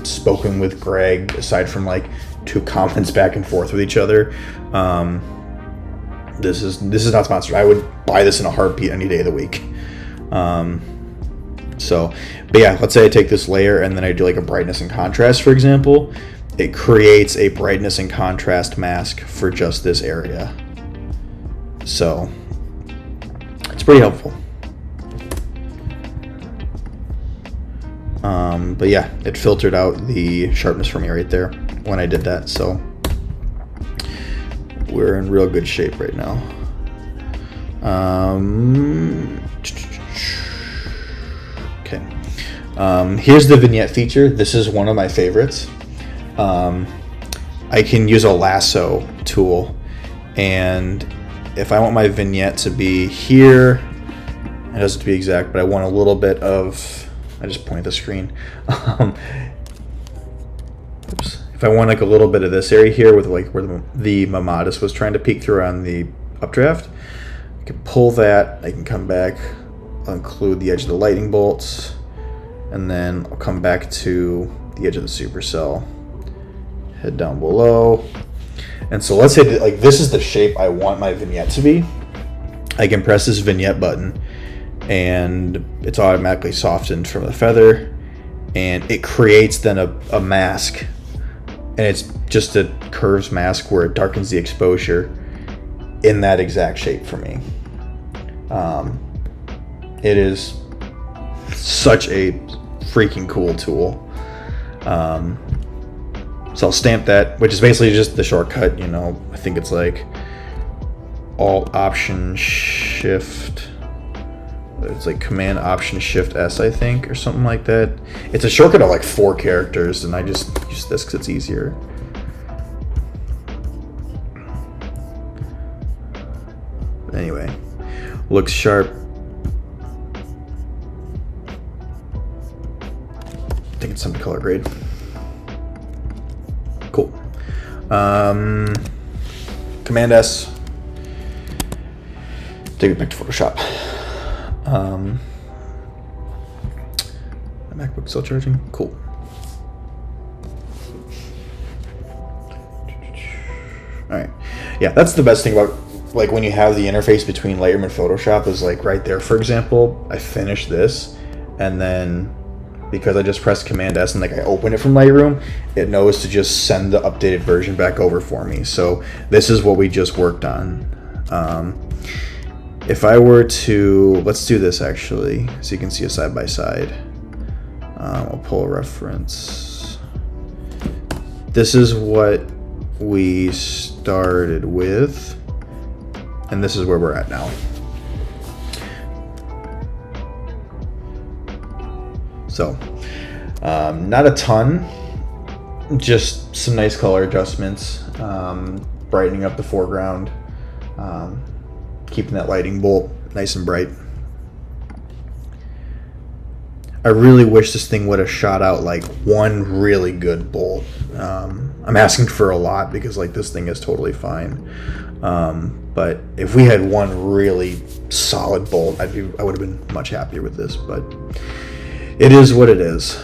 spoken with Greg aside from like 2 comments back and forth with each other. This is not sponsored. I would buy this in a heartbeat any day of the week. But yeah, let's say I take this layer and then I do like a brightness and contrast, for example. It creates a brightness and contrast mask for just this area. So it's pretty helpful. But yeah, it filtered out the sharpness for me right there when I did that. So we're in real good shape right now. Okay. Here's the vignette feature. This is one of my favorites. I can use a lasso tool, and if I want my vignette to be here, it doesn't have to be exact, but I want a little bit of, I just point at the screen. Oops. If I want like a little bit of this area here with like where the Mamatis was trying to peek through on the updraft, I can pull that. I can come back, I'll include the edge of the lightning bolts, and then I'll come back to the edge of the supercell, head down below. And so let's say that, like, this is the shape I want my vignette to be. I can press this vignette button and it's automatically softened from the feather, and it creates then a mask, and it's just a curves mask where it darkens the exposure in that exact shape for me. It is such a freaking cool tool. So I'll stamp that, which is basically just the shortcut, I think it's like Alt Option Shift. It's like Command Option Shift S, I think, or something like that. It's a shortcut of like 4 characters, and I just use this because it's easier. Anyway, looks sharp. I think it's time to color grade. Cool. Command S. Take it back to Photoshop. My MacBook still charging? Cool. Alright. Yeah, that's the best thing about like when you have the interface between Lightroom and Photoshop is like right there, for example, I finished this and then because I just pressed Command S and like I open it from Lightroom, it knows to just send the updated version back over for me. So this is what we just worked on. If I were to, let's do this actually, so you can see a side by side. I'll pull a reference. This is what we started with, and this is where we're at now. So, not a ton, just some nice color adjustments, brightening up the foreground, keeping that lighting bolt nice and bright. I really wish this thing would have shot out like one really good bolt. I'm asking for a lot because like this thing is totally fine. But if we had one really solid bolt, I would have been much happier with this, but it is what it is.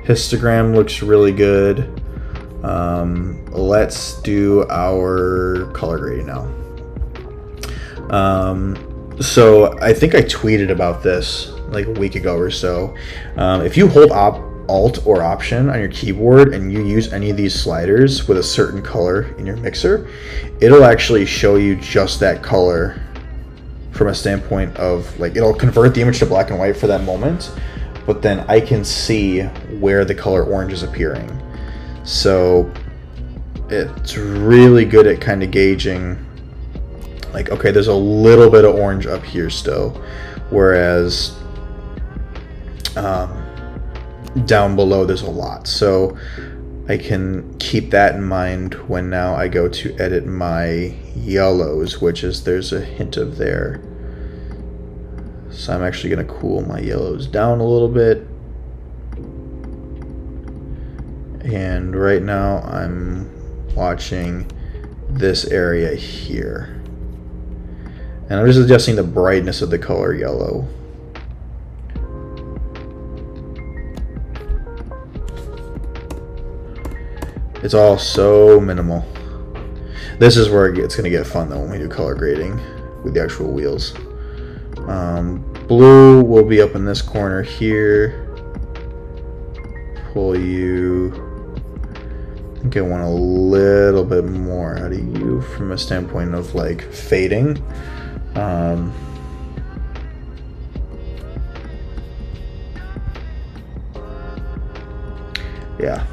Histogram looks really good. Let's do our color grading now. So I think I tweeted about this like a week ago or so. If you hold Alt or Option on your keyboard and you use any of these sliders with a certain color in your mixer, it'll actually show you just that color from a standpoint of like it'll convert the image to black and white for that moment, but then I can see where the color orange is appearing. So it's really good at kind of gauging like, okay, there's a little bit of orange up here still, whereas down below there's a lot. So I can keep that in mind when now I go to edit my yellows, which is there's a hint of there. So I'm actually going to cool my yellows down a little bit. And right now I'm watching this area here. And I'm just adjusting the brightness of the color yellow. It's all so minimal. This is where it's going to get fun though when we do color grading with the actual wheels. Blue will be up in this corner here. Pull you. I think I want a little bit more out of you from a standpoint of like fading. Yeah.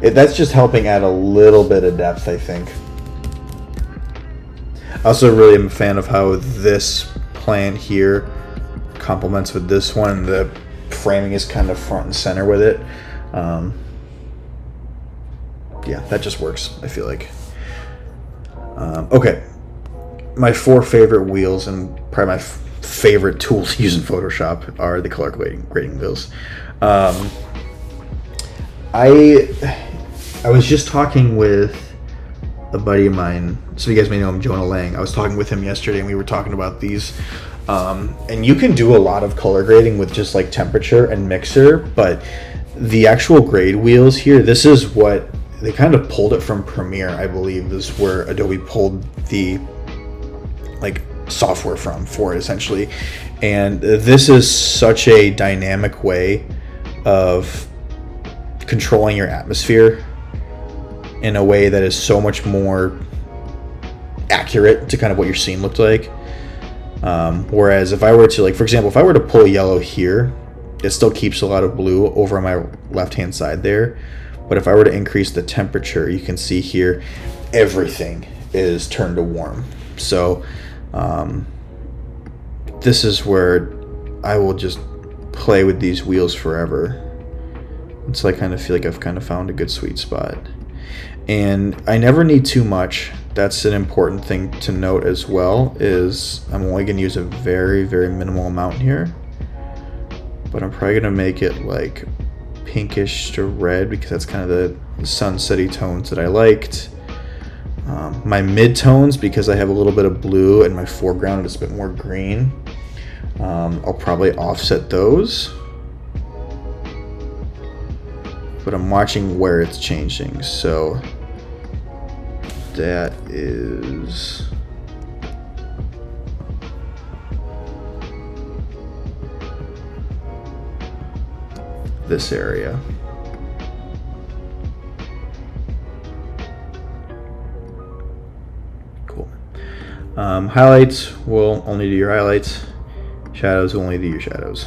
That's just helping add a little bit of depth, I think. I also really am a fan of how this plan here complements with this one. The framing is kind of front and center with it. Yeah, that just works, I feel like. Okay. My 4 favorite wheels and probably my favorite tools to use in Photoshop are the color grading wheels. I was just talking with a buddy of mine, so you guys may know him, Jonah Lang. I was talking with him yesterday and we were talking about these. And you can do a lot of color grading with just like temperature and mixer, but the actual grade wheels here, this is what they kind of pulled it from Premiere, I believe, is where Adobe pulled the like software for it essentially. And this is such a dynamic way of controlling your atmosphere in a way that is so much more accurate to kind of what your scene looked like. Whereas if I were to, like, for example, if I were to pull yellow here, it still keeps a lot of blue over on my left-hand side there. But if I were to increase the temperature, you can see here, everything is turned to warm. So this is where I will just play with these wheels forever until I kind of feel like I've kind of found a good sweet spot. And I never need too much. That's an important thing to note as well, is I'm only going to use a very, very minimal amount here. But I'm probably going to make it like pinkish to red because that's kind of the sunsetty tones that I liked. My mid-tones, because I have a little bit of blue and my foreground is a bit more green, I'll probably offset those. But I'm watching where it's changing. So that is this area. Cool. Highlights will only do your highlights. Shadows will only do your shadows.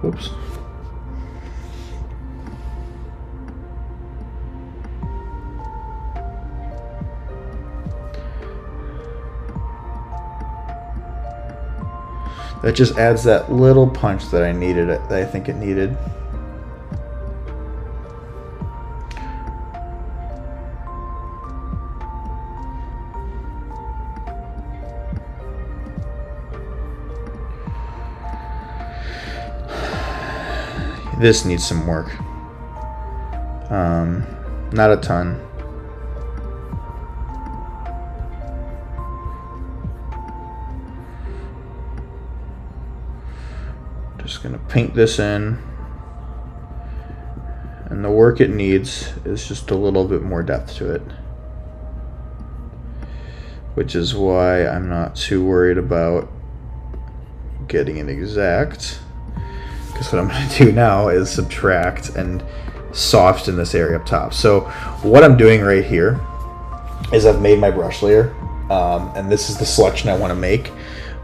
Oops. That just adds that little punch that I needed, that I think it needed. This needs some work. Not a ton. Just gonna paint this in. And the work it needs is just a little bit more depth to it. Which is why I'm not too worried about getting it exact. Because what I'm going to do now is subtract and soften this area up top. So what I'm doing right here is I've made my brush layer, and this is the selection I want to make.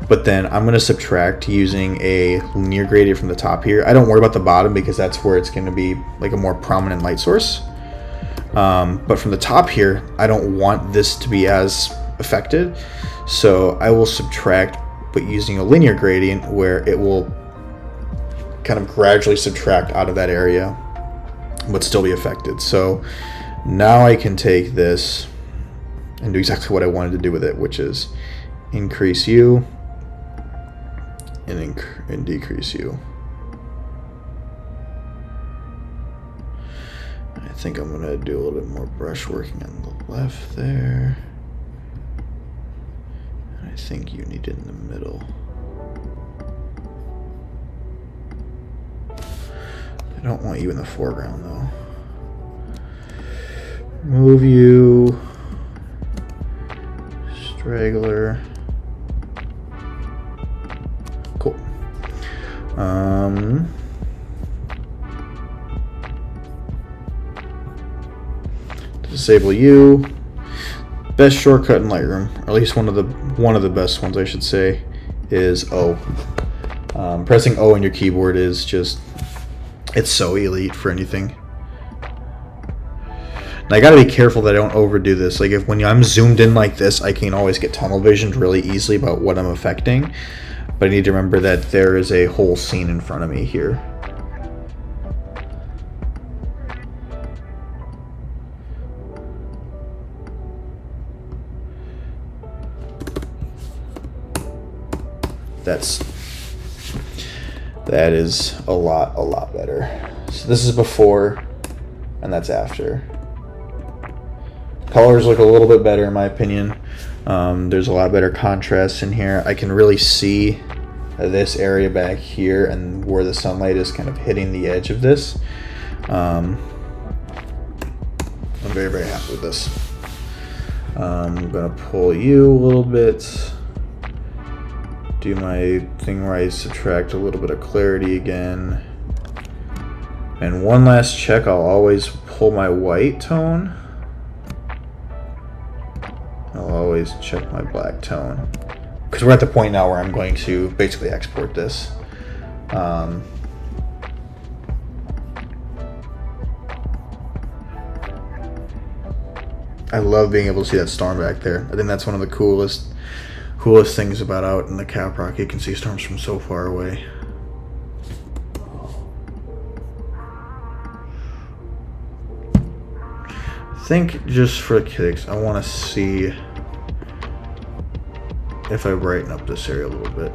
But then I'm going to subtract using a linear gradient from the top here. I don't worry about the bottom because that's where it's going to be like a more prominent light source. But from the top here, I don't want this to be as affected. So I will subtract, but using a linear gradient where it will kind of gradually subtract out of that area but still be affected. So now I can take this and do exactly what I wanted to do with it, which is increase U and decrease U. I think I'm gonna do a little bit more brush working on the left there. I think you need it in the middle. I don't want you in the foreground though. Remove you. Straggler. Cool. Disable you. Best shortcut in Lightroom, or at least one of the best ones I should say, is O. Pressing O on your keyboard is just, it's so elite for anything. And I gotta be careful that I don't overdo this. Like when I'm zoomed in like this, I can always get tunnel visioned really easily about what I'm affecting. But I need to remember that there is a whole scene in front of me here. That is a lot better. So this is before, and that's after. Colors look a little bit better in my opinion. There's a lot better contrast in here. I can really see this area back here and where the sunlight is kind of hitting the edge of this. I'm very, very happy with this. I'm gonna pull you a little bit. Do my thing where I subtract a little bit of clarity again. And one last check, I'll always pull my white tone. I'll always check my black tone. Because we're at the point now where I'm going to basically export this. I love being able to see that storm back there. I think that's one of the coolest things about out in the Caprock. You can see storms from so far away. I think just for kicks, I want to see if I brighten up this area a little bit.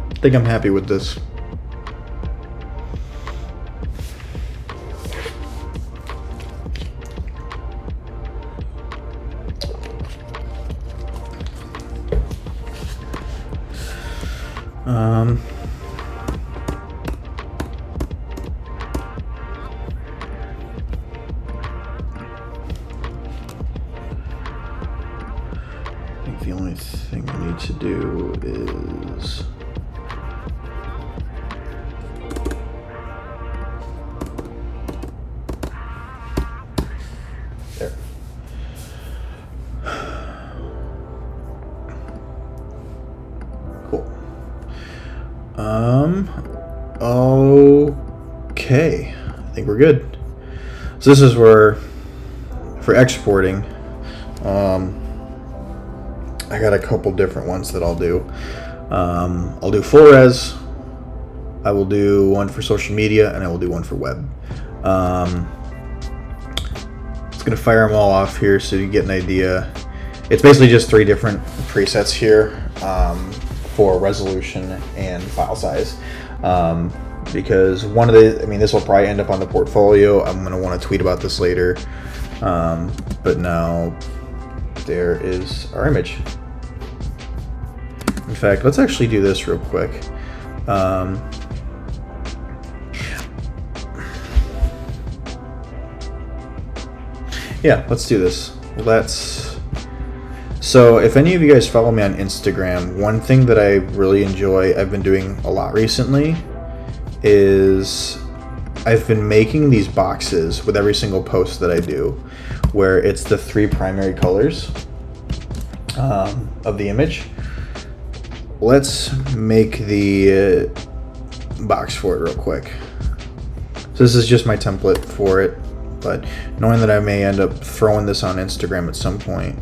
I think I'm happy with this. I think the only thing I need to do is there. Cool. Okay. I think we're good. So this is where, for exporting, I got a couple different ones that I'll do. I'll do full res. I will do one for social media, and I will do one for web. It's gonna fire them all off here so you get an idea. It's basically just 3 different presets here for resolution and file size. Because one of the, I mean, this will probably end up on the portfolio. I'm gonna want to tweet about this later. But now there is our image. In fact, let's actually do this real quick. Yeah, let's do this. So if any of you guys follow me on Instagram, one thing that I really enjoy, I've been doing a lot recently, is I've been making these boxes with every single post that I do, where it's the 3 primary colors of the image. Let's make the box for it real quick. So this is just my template for it, but knowing that I may end up throwing this on Instagram at some point,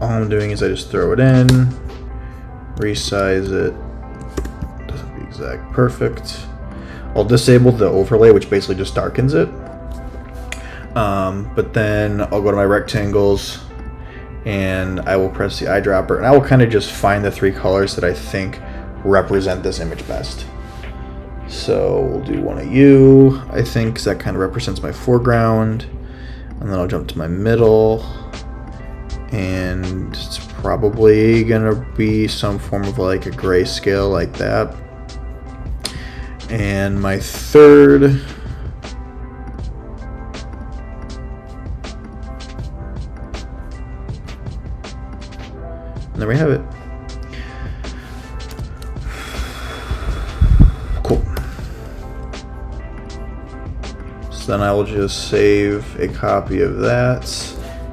all I'm doing is I just throw it in, resize it, doesn't be exact perfect. I'll disable the overlay, which basically just darkens it. But then I'll go to my rectangles and I will press the eyedropper and I will kind of just find the 3 colors that I think represent this image best. So we'll do one of you, I think, 'cause that kind of represents my foreground. And then I'll jump to my middle. And it's probably gonna be some form of like a grayscale like that. And my third, and there we have it. Cool. So then I will just save a copy of that.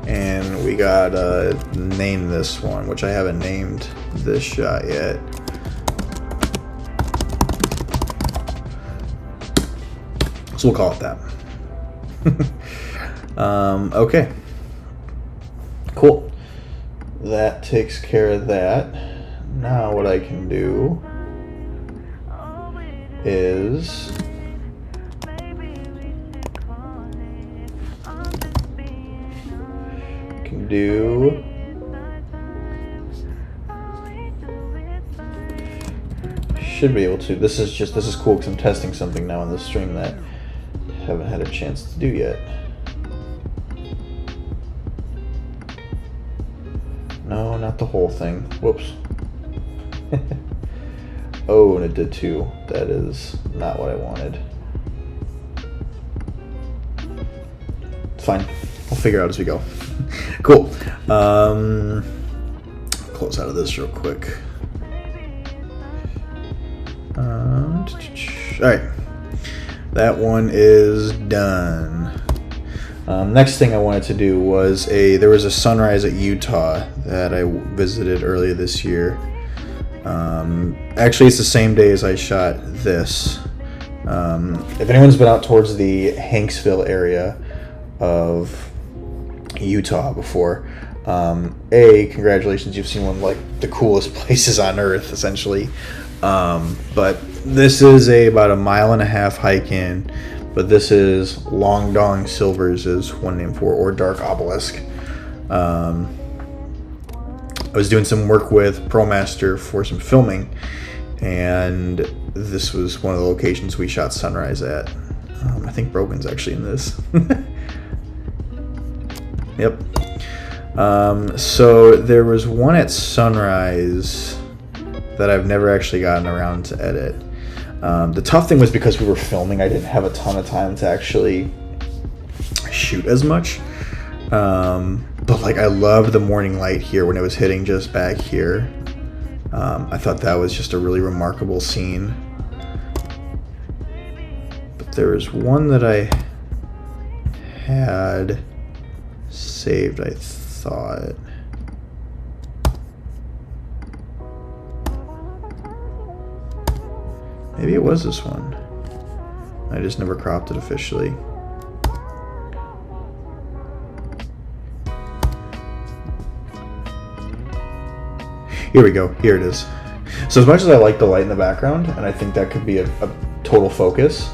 And we gotta name this one, which I haven't named this shot yet. So we'll call it that. Okay. Cool. that takes care of that. Now what I can do is should be able to. This is cool because I'm testing something now on the stream that I haven't had a chance to do yet. No, not the whole thing. Whoops. Oh, and it did too. That is not what I wanted. It's fine. We'll figure it out as we go. Cool. Close out of this real quick. All right. That one is done. Next thing I wanted to do was there was a sunrise at Utah that I visited earlier this year. Actually, it's the same day as I shot this. If anyone's been out towards the Hanksville area of Utah before, congratulations, you've seen one of like the coolest places on earth, essentially. But this is about a 1.5 mile hike in, but this is Long Dong Silvers is one name for, or Dark Obelisk. I was doing some work with ProMaster for some filming, and this was one of the locations we shot sunrise at. I think Brogan's actually in this. Yep. So there was one at sunrise that I've never actually gotten around to edit. The tough thing was because we were filming, I didn't have a ton of time to actually shoot as much. But like, I loved the morning light here when it was hitting just back here. I thought that was just a really remarkable scene. But there was one that I had saved, I thought. Maybe it was this one. I just never cropped it officially. Here we go. Here it is. So as much as I like the light in the background, and I think that could be a total focus,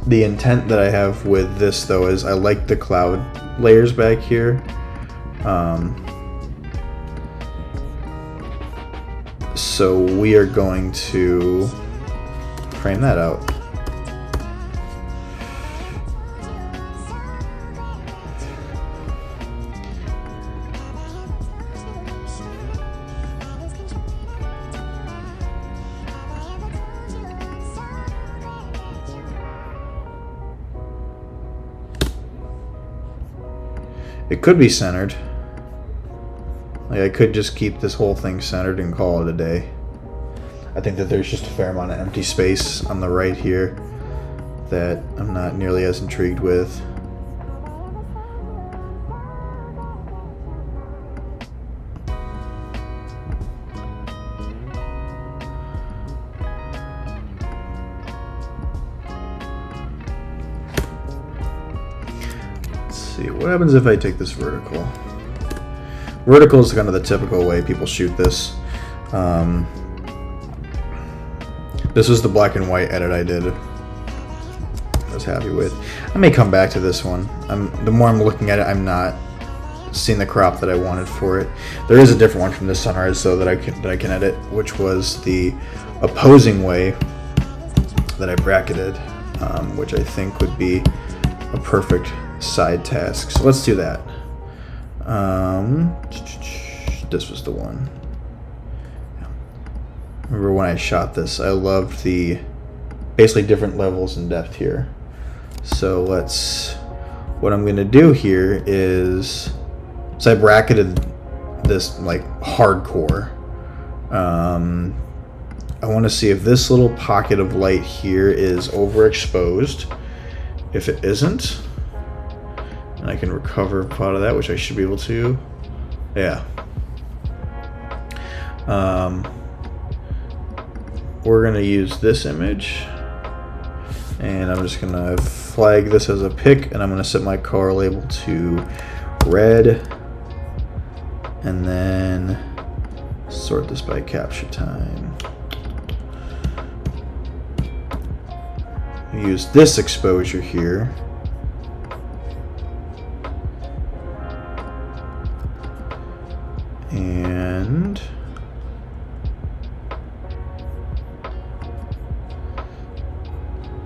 the intent that I have with this, though, is I like the cloud layers back here. So we are going to frame that out. It could be centered. Like, I could just keep this whole thing centered and call it a day. I think that there's just a fair amount of empty space on the right here that I'm not nearly as intrigued with. What happens if I take this vertical? Vertical is kind of the typical way people shoot this. This was the black and white edit I did. I was happy with. I may come back to this one. The more I'm looking at it, I'm not seeing the crop that I wanted for it. There is a different one from this sunrise, though, that I can edit, which was the opposing way that I bracketed, which I think would be a perfect side task. So let's do that. This was the one. Remember when I shot this, I loved the basically different levels in depth here. So what I'm gonna do here is, so I bracketed this like hardcore. I want to see if this little pocket of light here is overexposed. If it isn't, and I can recover part of that, which I should be able to. Yeah. We're gonna use this image, and I'm just gonna flag this as a pick, and I'm gonna set my color label to red And then sort this by capture time. Use this exposure here. And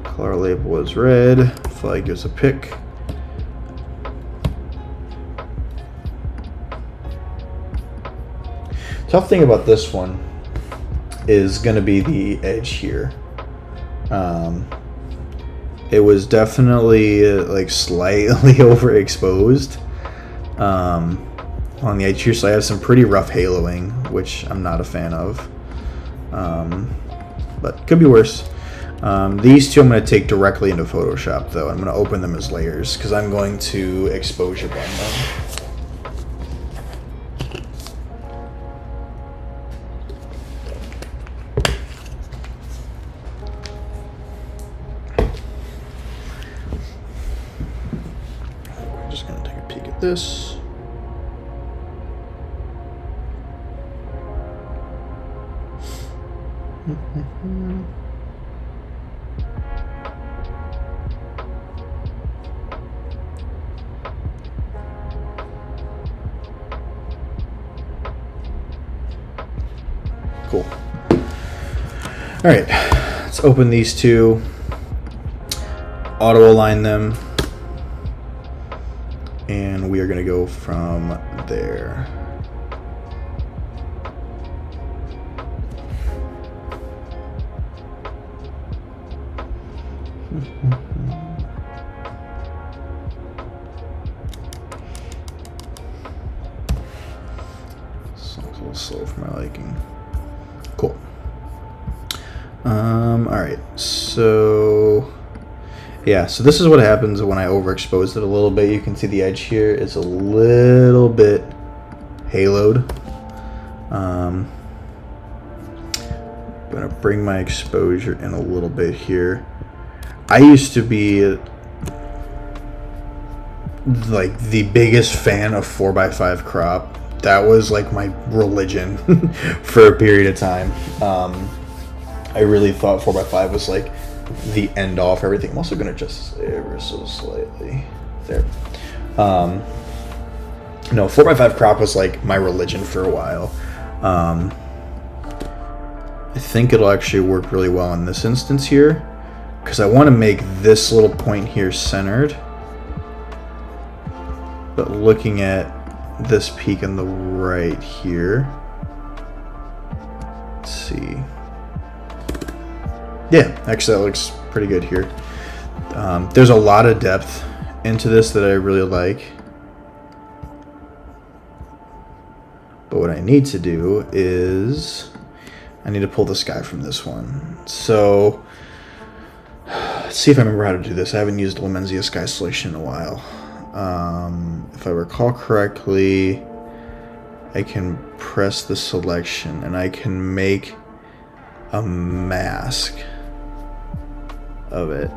color label is red, flag gives a pick. Tough thing about this one is going to be the edge here. It was definitely like slightly overexposed on the edge here, so I have some pretty rough haloing, which I'm not a fan of, but could be worse. These two I'm going to take directly into Photoshop, though. I'm going to open them as layers because I'm going to exposure blend them. This. Cool. All right, let's open these two, auto align them. And we are going to go from there. Song's a little slow for my liking. Cool. All right, so yeah, so this is what happens when I overexpose it a little bit. You can see the edge here is a little bit haloed. I'm gonna bring my exposure in a little bit here. I used to be like the biggest fan of 4x5 crop. That was like my religion for a period of time. I really thought 4x5 was like the end all for everything. I'm also going to adjust this ever so slightly there. No, 4x5 crop was like my religion for a while. I think it'll actually work really well in this instance here because I want to make this little point here centered, but looking at this peak on the right here, let's see. Yeah, actually that looks pretty good here. There's a lot of depth into this that I really like. But what I need to do is I need to pull the sky from this one. So let's see if I remember how to do this. I haven't used Lemenzia Sky Selection in a while. If I recall correctly, I can press the selection and I can make a mask of it.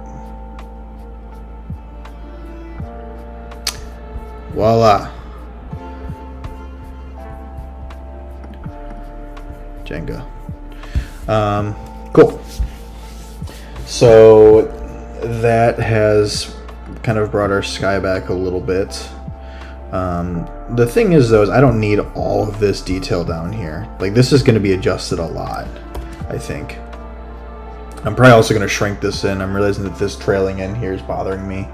Voila. Jenga. Cool. So that has kind of brought our sky back a little bit. The thing is, though, is I don't need all of this detail down here. Like, this is going to be adjusted a lot, I think. I'm probably also going to shrink this in. I'm realizing that this trailing in here is bothering me.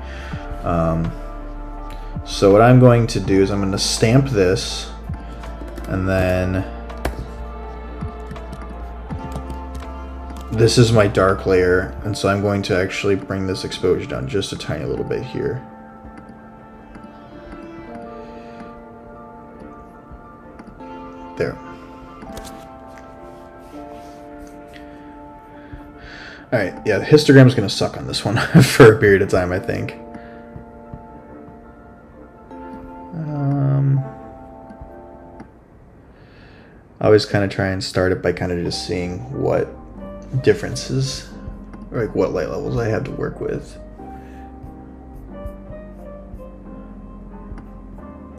So what I'm going to do is I'm going to stamp this, and then this is my dark layer, and so I'm going to actually bring this exposure down just a tiny little bit here. There. Alright, yeah, the histogram is going to suck on this one for a period of time, I think. I always kind of try and start it by kind of just seeing what differences, or like what light levels I have to work with.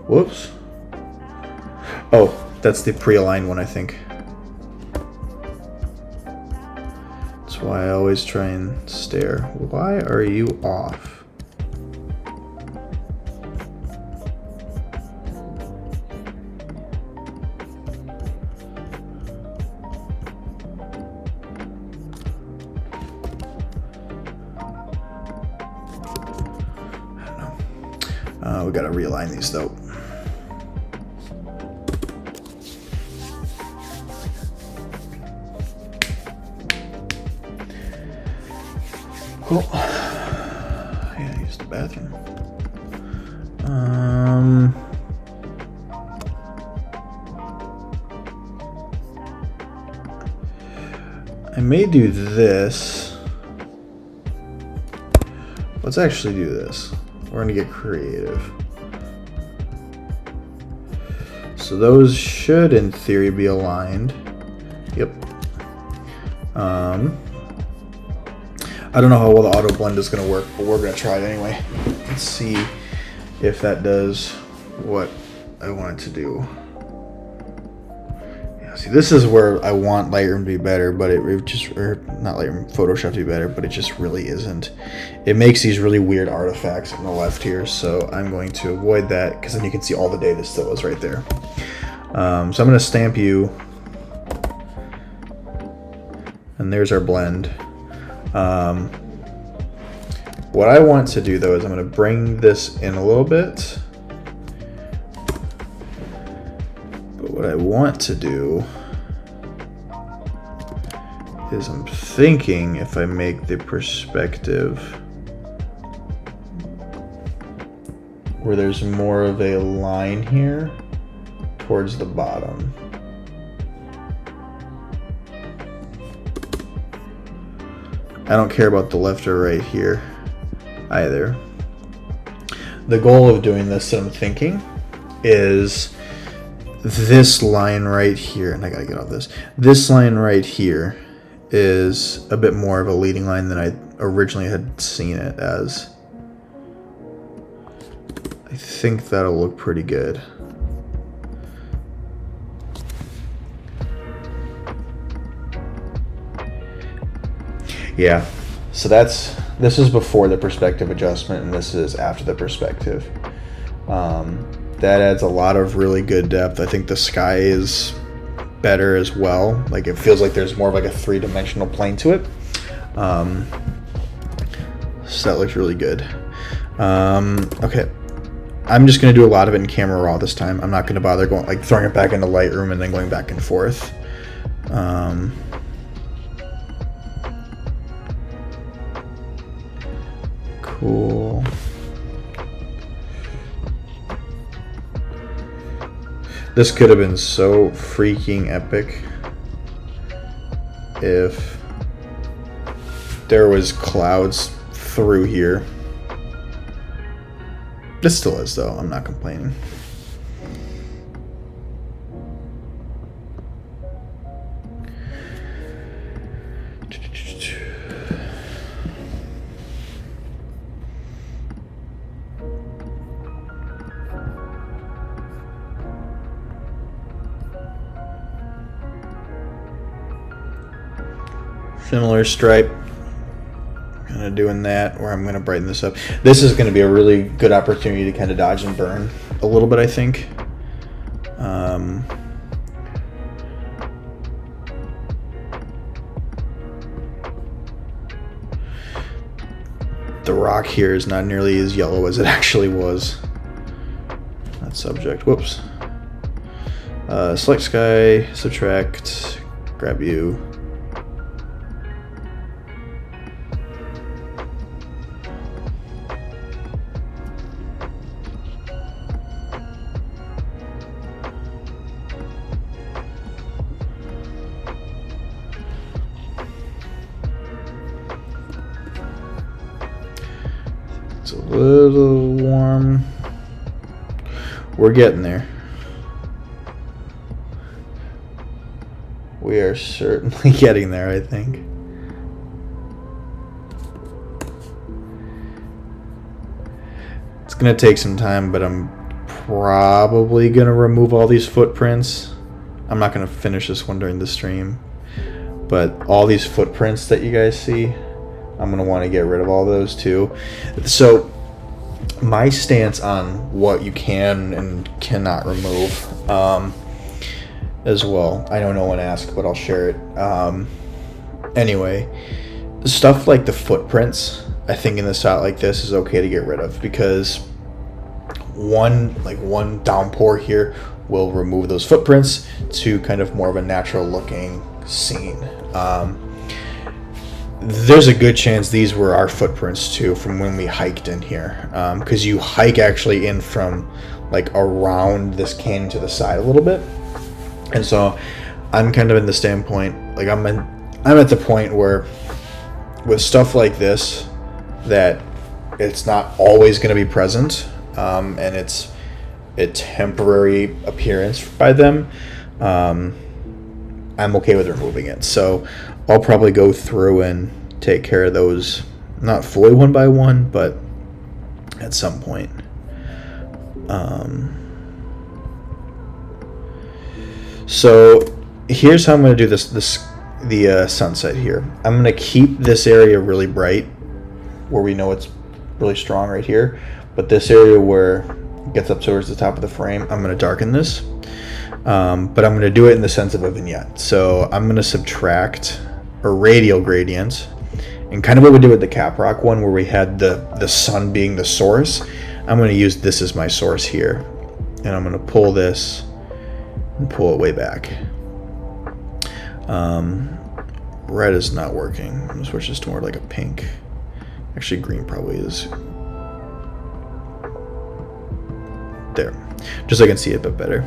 Whoops. Oh, that's the pre-aligned one, I think. That's why I always try and stare. Why are you off? We gotta realign these though. Cool. Yeah, use the bathroom. I may do this. Let's actually do this. We're gonna get creative. So those should, in theory, be aligned. Yep. I don't know how well the auto blend is gonna work, but we're gonna try it anyway. Let's see if that does what I want it to do. Yeah, see, this is where I want Lightroom to be better, but it just, or not Lightroom, Photoshop to be better, but it just really isn't. It makes these really weird artifacts on the left here, so I'm going to avoid that because then you can see all the data still is right there. So I'm going to stamp you, and there's our blend. What I want to do though is I'm going to bring this in a little bit. But what I want to do is I'm thinking if I make the perspective where there's more of a line here towards the bottom. I don't care about the left or right here either. The goal of doing this that I'm thinking is this line right here, and I gotta get off this. This line right here is a bit more of a leading line than I originally had seen it as. I think that'll look pretty good. Yeah, so this is before the perspective adjustment and this is after the perspective. That adds a lot of really good depth. I think the sky is better as well. Like it feels like there's more of like a three-dimensional plane to it. So that looks really good. Okay, I'm just gonna do a lot of it in camera raw this time. I'm not gonna bother going like throwing it back into Lightroom and then going back and forth. Cool. This could have been so freaking epic if there was clouds through here. This still is though, I'm not complaining. Similar stripe, kind of doing that where I'm going to brighten this up. This is going to be a really good opportunity to kind of dodge and burn a little bit, I think. The rock here is not nearly as yellow as it actually was. That subject, whoops. Select sky, subtract, grab you. It's a little warm. We're getting there. We are certainly getting there, I think. It's gonna take some time, but I'm probably gonna remove all these footprints. I'm not gonna finish this one during the stream, but all these footprints that you guys see, I'm gonna want to get rid of all those too. So my stance on what you can and cannot remove as well. I know no one asked, but I'll share it. Anyway, stuff like the footprints, I think in the shot like this is okay to get rid of, because one downpour here will remove those footprints to kind of more of a natural looking scene. There's a good chance these were our footprints too from when we hiked in here, because you hike actually in from like around this canyon to the side a little bit. And so I'm kind of in the standpoint, like I'm at the point where with stuff like this that it's not always going to be present, and it's a temporary appearance by them, I'm okay with removing it. So I'll probably go through and take care of those, not fully one by one, but at some point. So here's how I'm going to do the sunset here. I'm going to keep this area really bright where we know it's really strong right here, but this area where it gets up towards the top of the frame, I'm going to darken this, but I'm going to do it in the sense of a vignette. So I'm going to subtract a radial gradient, and kind of what we did with the Caprock one where we had the sun being the source. I'm going to use this as my source here, and I'm going to pull this and pull it way back. Red is not working. I'm going to switch this to more like a pink. Actually, green probably is. There. Just so I can see it a bit better.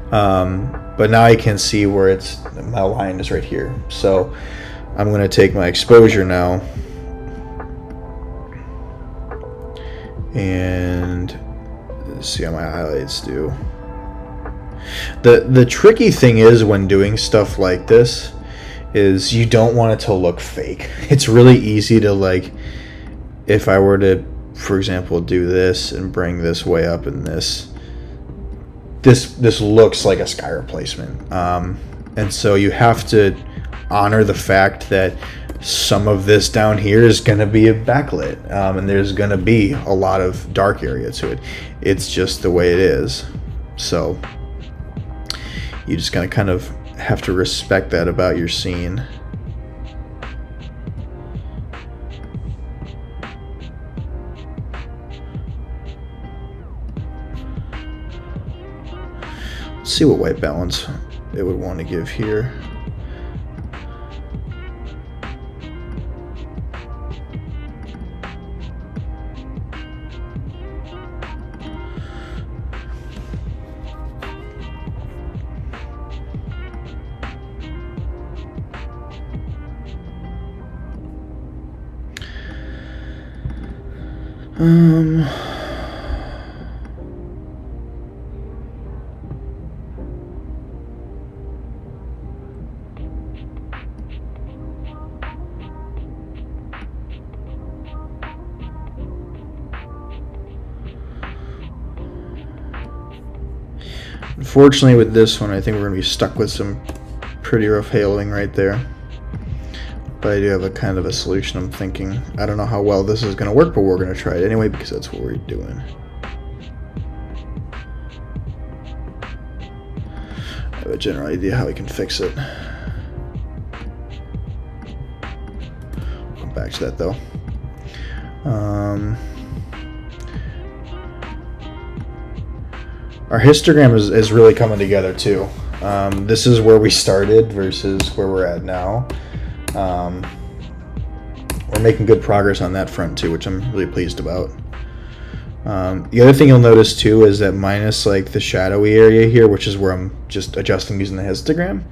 But now I can see where my line is right here. So I'm going to take my exposure now and see how my highlights do. The tricky thing is when doing stuff like this is you don't want it to look fake. It's really easy to, like, if I were to, for example, do this and bring this way up in this looks like a sky replacement. And so you have to honor the fact that some of this down here is going to be backlit, and there's going to be a lot of dark area to it. It's just the way it is. So you just gotta kind of have to respect that about your scene. Let's see what white balance it would want to give here. Unfortunately with this one, I think we're going to be stuck with some pretty rough haloing right there. But I do have a kind of a solution I'm thinking. I don't know how well this is going to work, but we're going to try it anyway because that's what we're doing. I have a general idea how we can fix it. Come back to that though. Our histogram is really coming together too. This is where we started versus where we're at now. We're making good progress on that front too, which I'm really pleased about. The other thing you'll notice too is that minus like the shadowy area here, which is where I'm just adjusting using the histogram,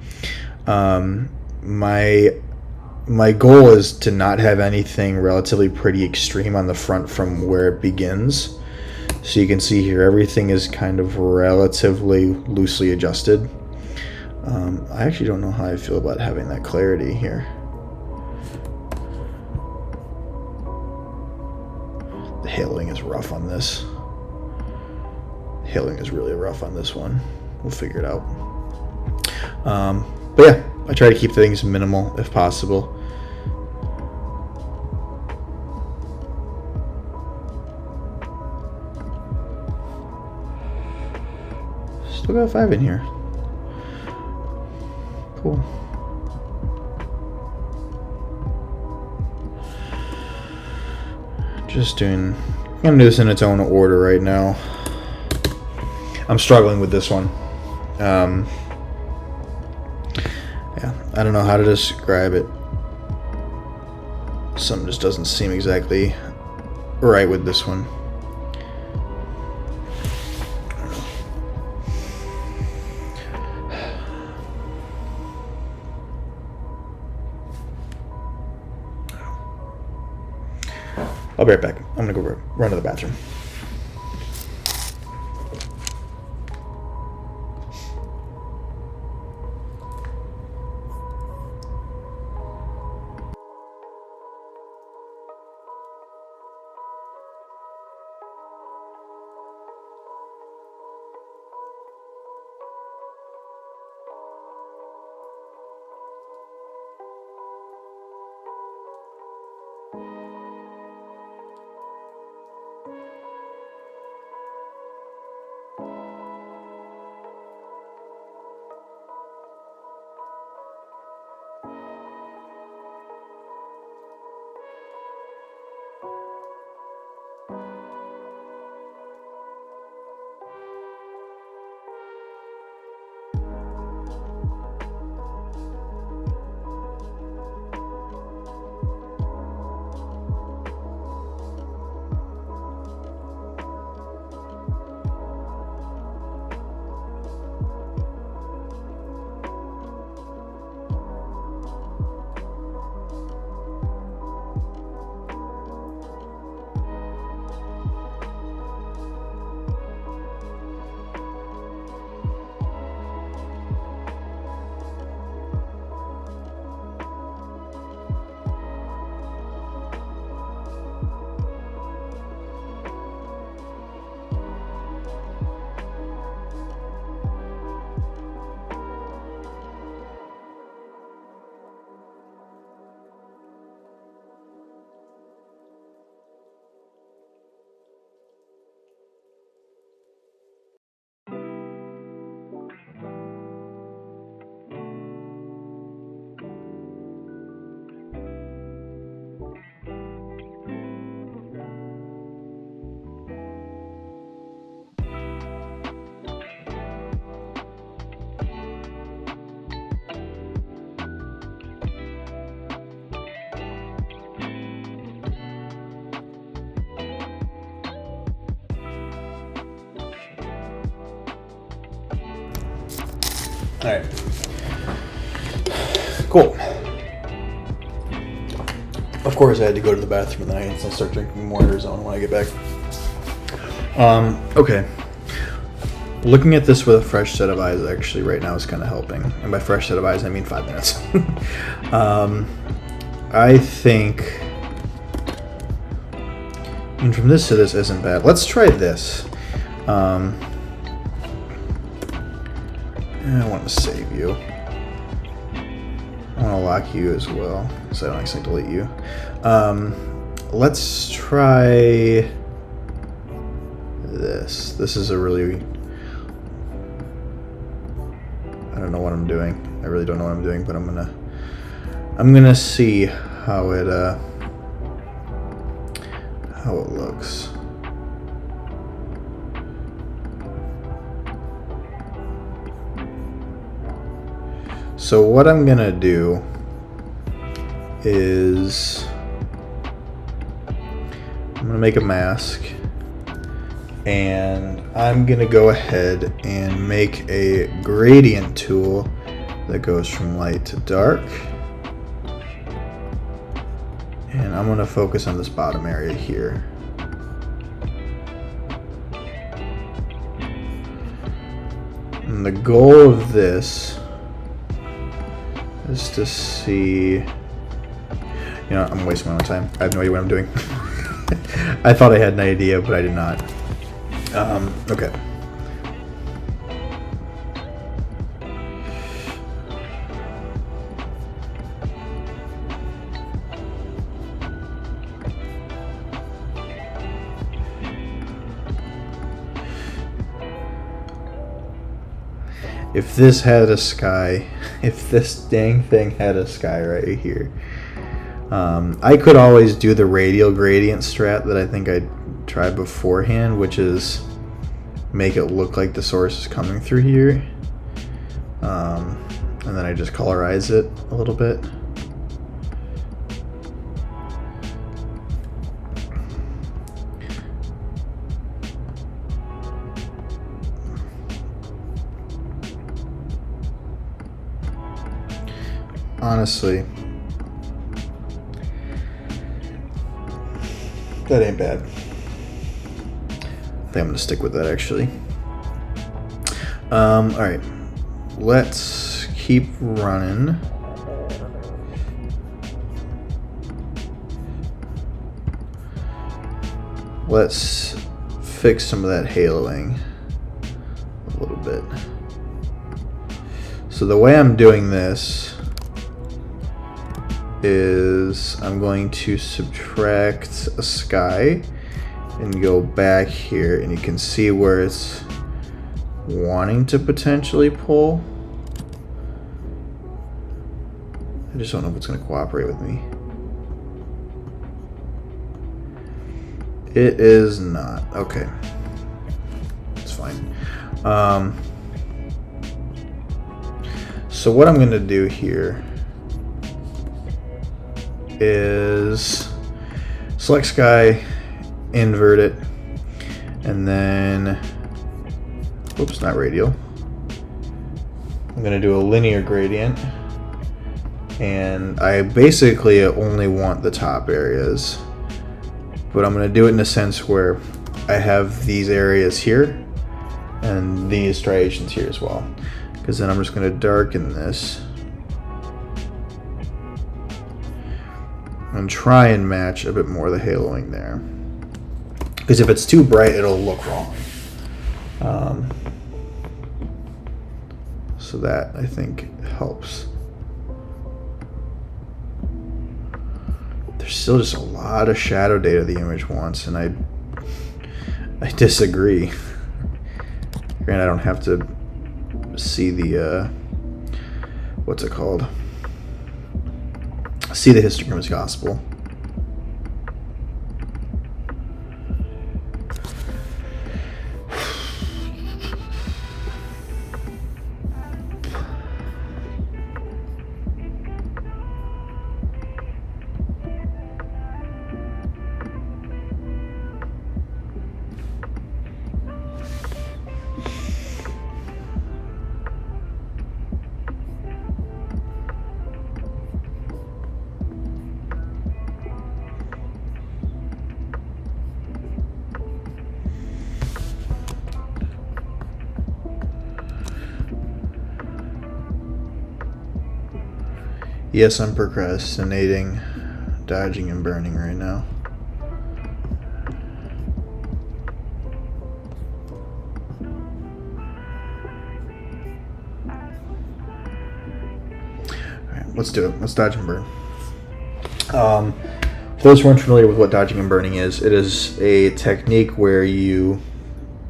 my goal is to not have anything relatively pretty extreme on the front from where it begins. So you can see here everything is kind of relatively loosely adjusted. I actually don't know how I feel about having that clarity here. The haloing is rough on this. detailing is really rough on this one. We'll figure it out. But yeah, I try to keep things minimal if possible. Still got 5 in here. Cool. Just doing, I'm gonna do this in its own order right now. I'm struggling with this one. Yeah, I don't know how to describe it. Something just doesn't seem exactly right with this one. I'll be right back. I'm gonna go run to the bathroom. All right. Cool. Of course, I had to go to the bathroom and then I start drinking more Arizona when I get back. Okay. Looking at this with a fresh set of eyes actually right now is kind of helping. And by fresh set of eyes, I mean 5 minutes. I think... And from this to this isn't bad. Let's try this. I want to save you. I want to lock you as well, so I don't accidentally delete you. Let's try this. This is a really... I don't know what I'm doing. I really don't know what I'm doing, but I'm gonna see how it looks. So what I'm gonna do is I'm gonna make a mask, and I'm gonna go ahead and make a gradient tool that goes from light to dark, and I'm gonna focus on this bottom area here. And the goal of this is to see, you know, I'm wasting my own time. I have no idea what I'm doing. I thought I had an idea, but I did not. Okay. if this had a sky, if this dang thing had a sky right here, I could always do the radial gradient strat that I think I tried beforehand, which is make it look like the source is coming through here, and then I just colorize it a little bit. Honestly, that ain't bad. I think I'm gonna stick with that actually. All right, let's keep running. Let's fix some of that haloing a little bit. So the way I'm doing this is I'm going to subtract a sky and go back here, and you can see where it's wanting to potentially pull. I just don't know if it's going to cooperate with me. It is not. Okay. It's fine. So what I'm going to do here is select sky, invert it, and then, oops, not radial. I'm going to do a linear gradient, and I basically only want the top areas, but I'm going to do it in a sense where I have these areas here and these striations here as well, because then I'm just going to darken this and try and match a bit more of the haloing there, because if it's too bright it'll look wrong. So that I think helps. There's still just a lot of shadow data the image wants, and I disagree. Granted, I don't have to see the what's it called? See the histogram as gospel. Yes, I'm procrastinating, dodging and burning right now. Alright, let's do it. Let's dodge and burn. For those who aren't familiar with what dodging and burning is, it is a technique where you,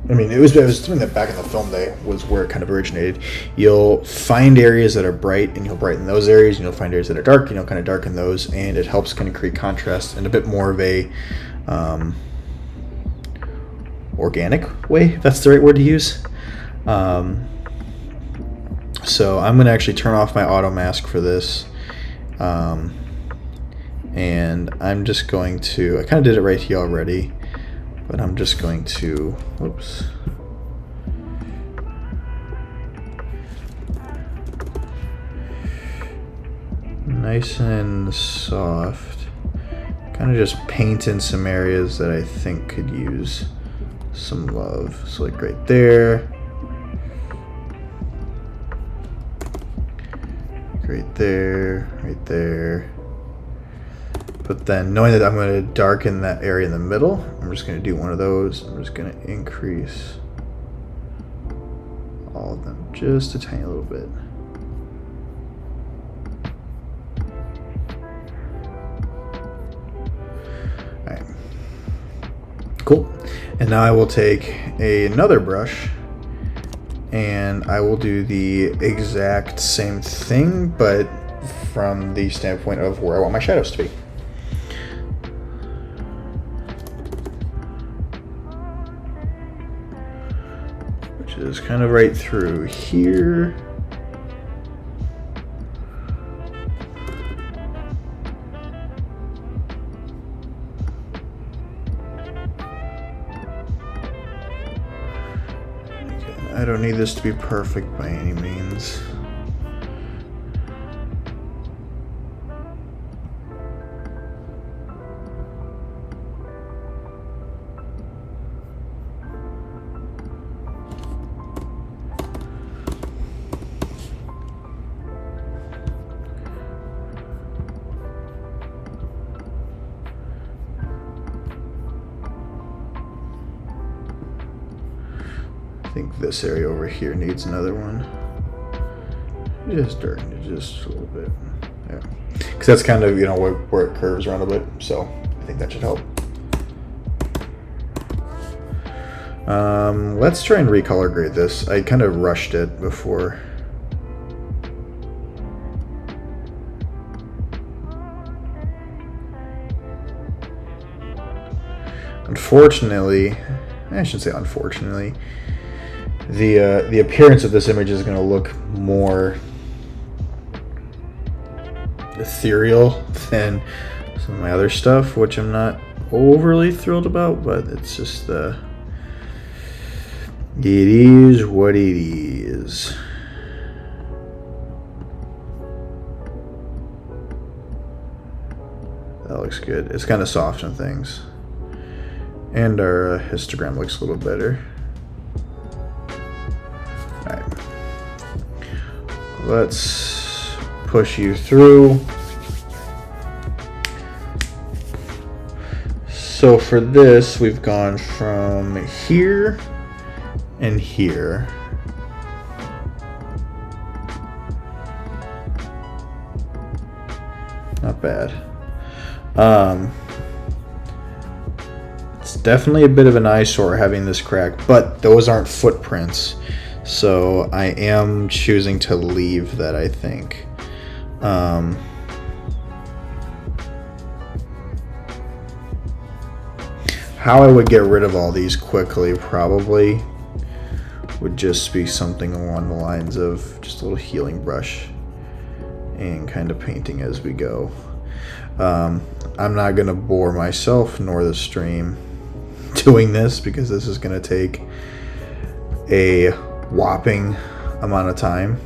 I mean, it was something that back in the film day was where it kind of originated. You'll find areas that are bright and you'll brighten those areas, and you'll find areas that are dark and you'll kind of darken those, and it helps kind of create contrast in a bit more of a organic way, if that's the right word to use. So I'm going to actually turn off my auto mask for this, and I'm just going to, I kind of did it right here already, but I'm just going to, whoops. Nice and soft. Kind of just paint in some areas that I think could use some love. So like right there. Right there, right there. But then knowing that I'm going to darken that area in the middle, I'm just going to do one of those. I'm just going to increase all of them just a tiny little bit. All right. Cool. And now I will take another brush and I will do the exact same thing, but from the standpoint of where I want my shadows to be. Which is kind of right through here. I don't need this to be perfect by any means. I think this area over here needs another one. Just darken it just a little bit. Yeah. Because that's kind of, you know, where it curves around a bit. So I think that should help. Let's try and recolor grade this. I kind of rushed it before. Unfortunately, I shouldn't say unfortunately, the appearance of this image is going to look more ethereal than some of my other stuff, which I'm not overly thrilled about, but it's just it is what it is. That looks good. It's kind of soft on things, and our histogram looks a little better. Alright, let's push you through. So for this, we've gone from here and here. Not bad. It's definitely a bit of an eyesore having this crack, but those aren't footprints. So I am choosing to leave that, I think. How I would get rid of all these quickly probably would just be something along the lines of just a little healing brush and kind of painting as we go. I'm not going to bore myself nor the stream doing this because this is going to take a whopping amount of time,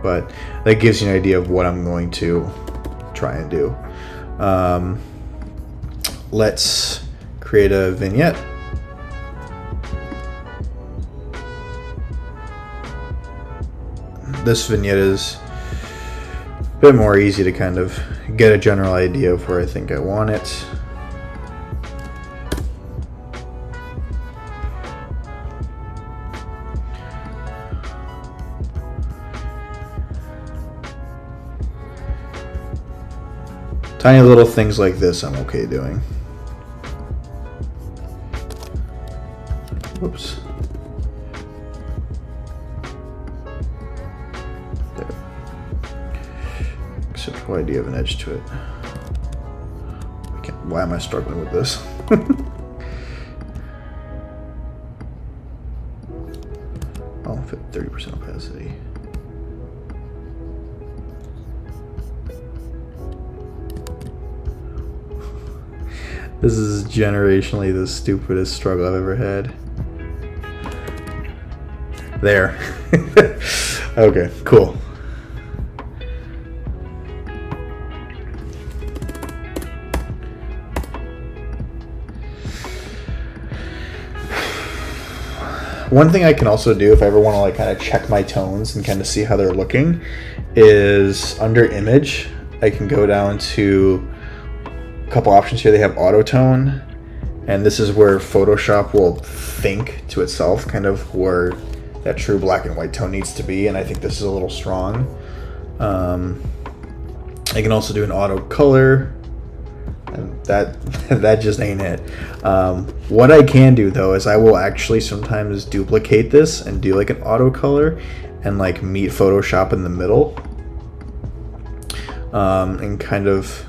but that gives you an idea of what I'm going to try and do. Let's create a vignette. This vignette is a bit more easy to kind of get a general idea of where I think I want it. Tiny little things like this I'm okay doing. Whoops. There. Except why do you have an edge to it? Why am I struggling with this? Oh, 30% opacity. This is generationally the stupidest struggle I've ever had. There. Okay, cool. One thing I can also do if I ever want to like kind of check my tones and kind of see how they're looking is under image, I can go down to couple options here. They have auto tone, and this is where Photoshop will think to itself kind of where that true black and white tone needs to be, and I think this is a little strong. I can also do an auto color, and that just ain't it. What I can do though is I will actually sometimes duplicate this and do like an auto color and like meet Photoshop in the middle, and kind of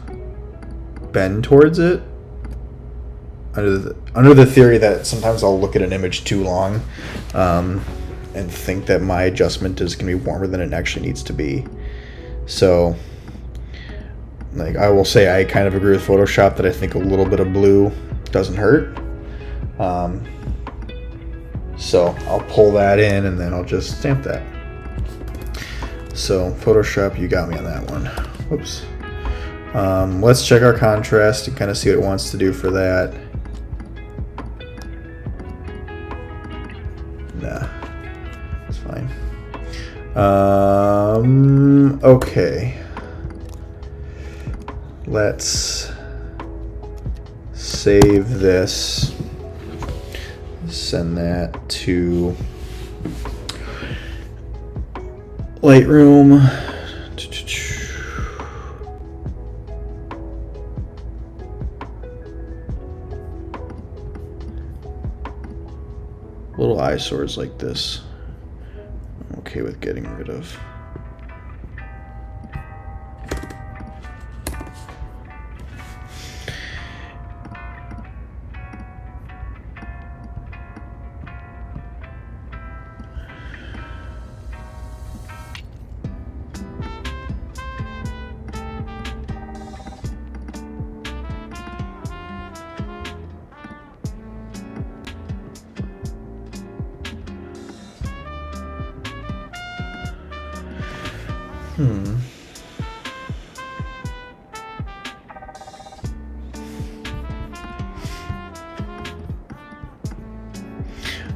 bend towards it under the theory that sometimes I'll look at an image too long, and think that my adjustment is going to be warmer than it actually needs to be. So like I will say I kind of agree with Photoshop that I think a little bit of blue doesn't hurt. So I'll pull that in and then I'll just stamp that. So Photoshop, you got me on that one. Whoops. Let's check our contrast and kind of see what it wants to do for that. Nah, it's fine. Okay. Let's save this, send that to Lightroom. Little eyesores like this, I'm okay with getting rid of.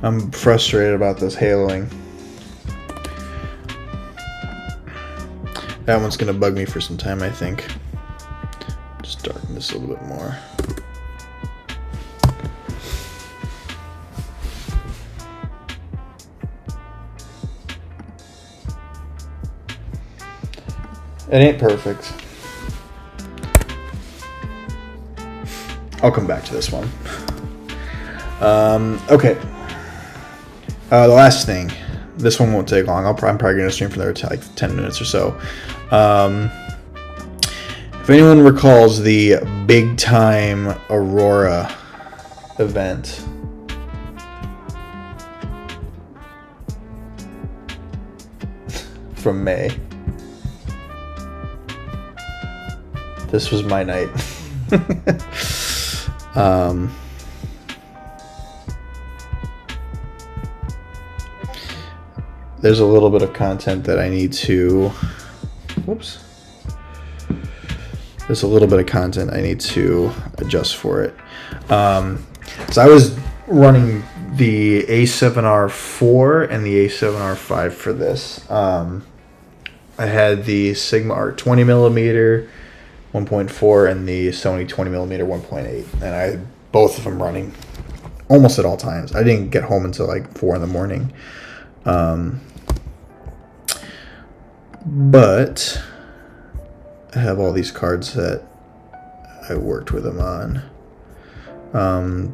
I'm frustrated about this haloing. That one's gonna bug me for some time, I think. Just darken this a little bit more. It ain't perfect. I'll come back to this one. Okay. The last thing. This one won't take long. I'm probably going to stream from there to like 10 minutes or so. If anyone recalls the Big Time Aurora event, from May, this was my night. There's a little bit of content that I need to, whoops. There's a little bit of content I need to adjust for it. So I was running the A7R4 and the A7R5 for this. I had the Sigma Art 20mm 1.4 and the Sony 20mm 1.8, and I had both of them running almost at all times. I didn't get home until like 4 in the morning. But I have all these cards that I worked with them on.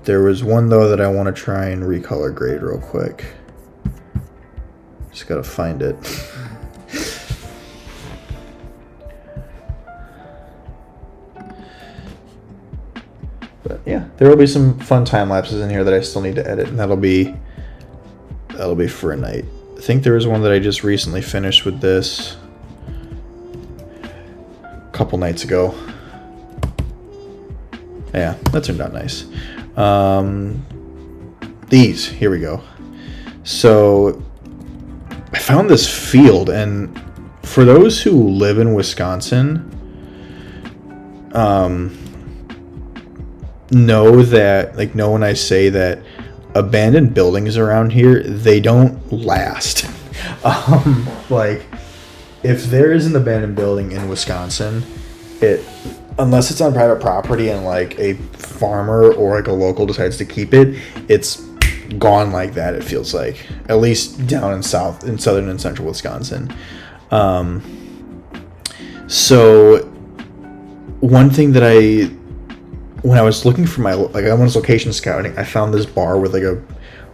There was one though that I want to try and recolor grade real quick. Just gotta find it. But yeah, there will be some fun time lapses in here that I still need to edit, and that'll be for a night. I think there was one that I just recently finished with this a couple nights ago. Yeah, that turned out nice. These, here we go. So I found this field, and for those who live in Wisconsin, know when I say that abandoned buildings around here, they don't last. Like, if there is an abandoned building in Wisconsin, unless it's on private property and like a farmer or like a local decides to keep it, it's gone like that. It feels like, at least down in southern and central Wisconsin. So one thing that I when I was looking for my, like, I was location scouting, I found this bar with like a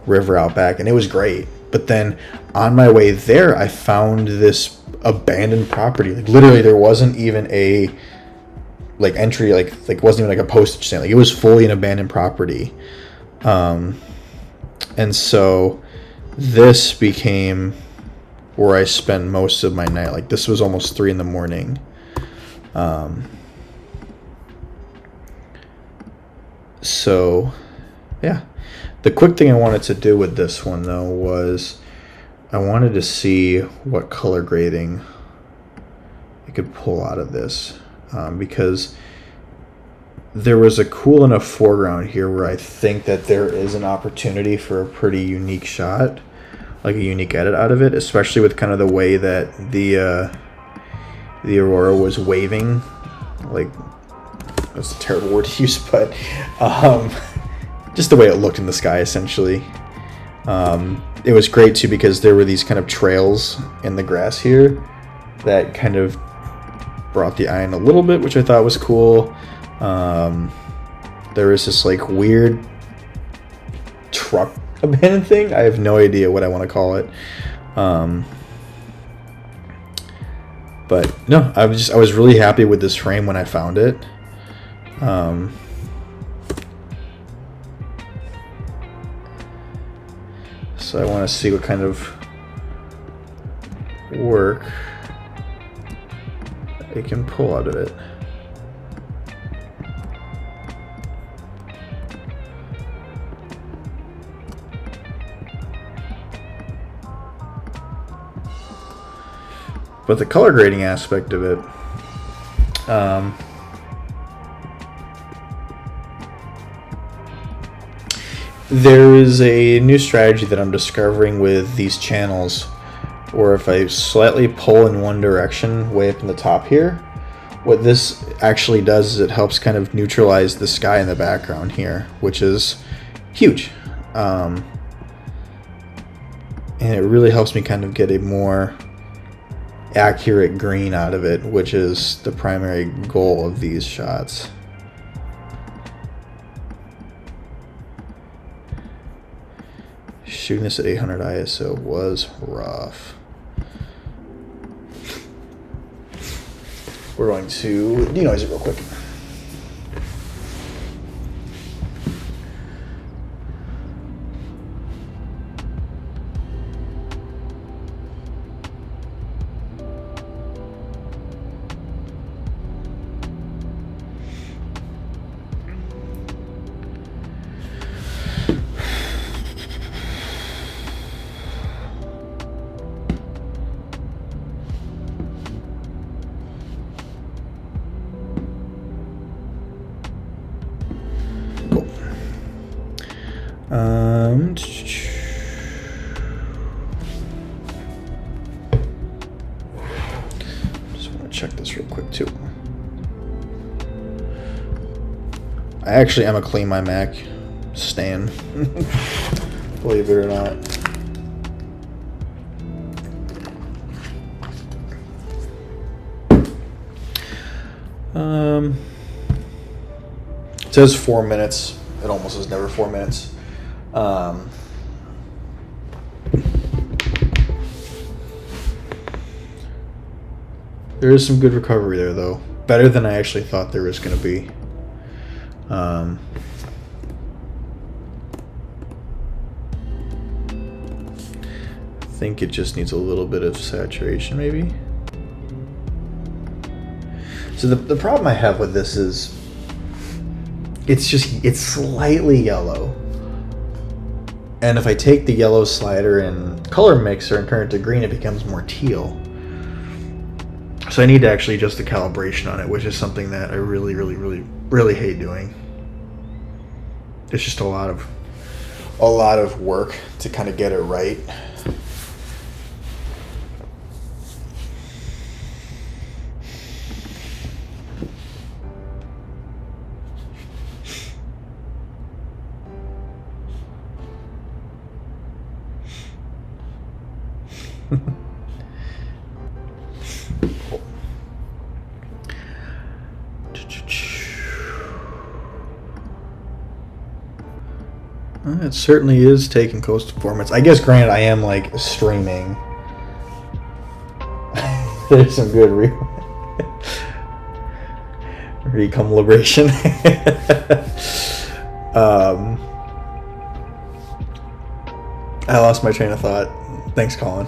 river out back, and it was great. But then on my way there, I found this abandoned property. Like, literally, there wasn't even a like entry, like wasn't even like a postage stamp. Like, it was fully an abandoned property. And so this became where I spent most of my night. Like, this was almost 3 a.m. So yeah, the quick thing I wanted to do with this one though was I wanted to see what color grading I could pull out of this, because there was a cool enough foreground here where I think that there is an opportunity for a pretty unique shot, like a unique edit out of it, especially with kind of the way that the aurora was waving. Like, that's a terrible word to use, but just the way it looked in the sky, essentially. It was great too because there were these kind of trails in the grass here that kind of brought the eye in a little bit, which I thought was cool. There was this like weird truck abandoned thing. I have no idea what I want to call it. But no, I was really happy with this frame when I found it. So I want to see what kind of work I can pull out of it. But the color grading aspect of it, there is a new strategy that I'm discovering with these channels, where if I slightly pull in one direction way up in the top here, what this actually does is it helps kind of neutralize the sky in the background here, which is huge. And it really helps me kind of get a more accurate green out of it, which is the primary goal of these shots. Shooting this at 800 ISO was rough. We're going to denoise it real quick. Just want to check this real quick too. I actually am a Clean My Mac stan, believe it or not. It says 4 minutes. It almost is never 4 minutes. There is some good recovery there, though. Better than I actually thought there was going to be. I think it just needs a little bit of saturation, maybe. So the problem I have with this is it's slightly yellow. And if I take the yellow slider and color mixer and turn it to green, it becomes more teal. So I need to actually adjust the calibration on it, which is something that I really, really, really, really hate doing. It's just a lot of work to kind of get it right. It certainly is taking close to 4 minutes. I guess, granted, I am like streaming. There's some good recome liberation. I lost my train of thought. Thanks, Colin.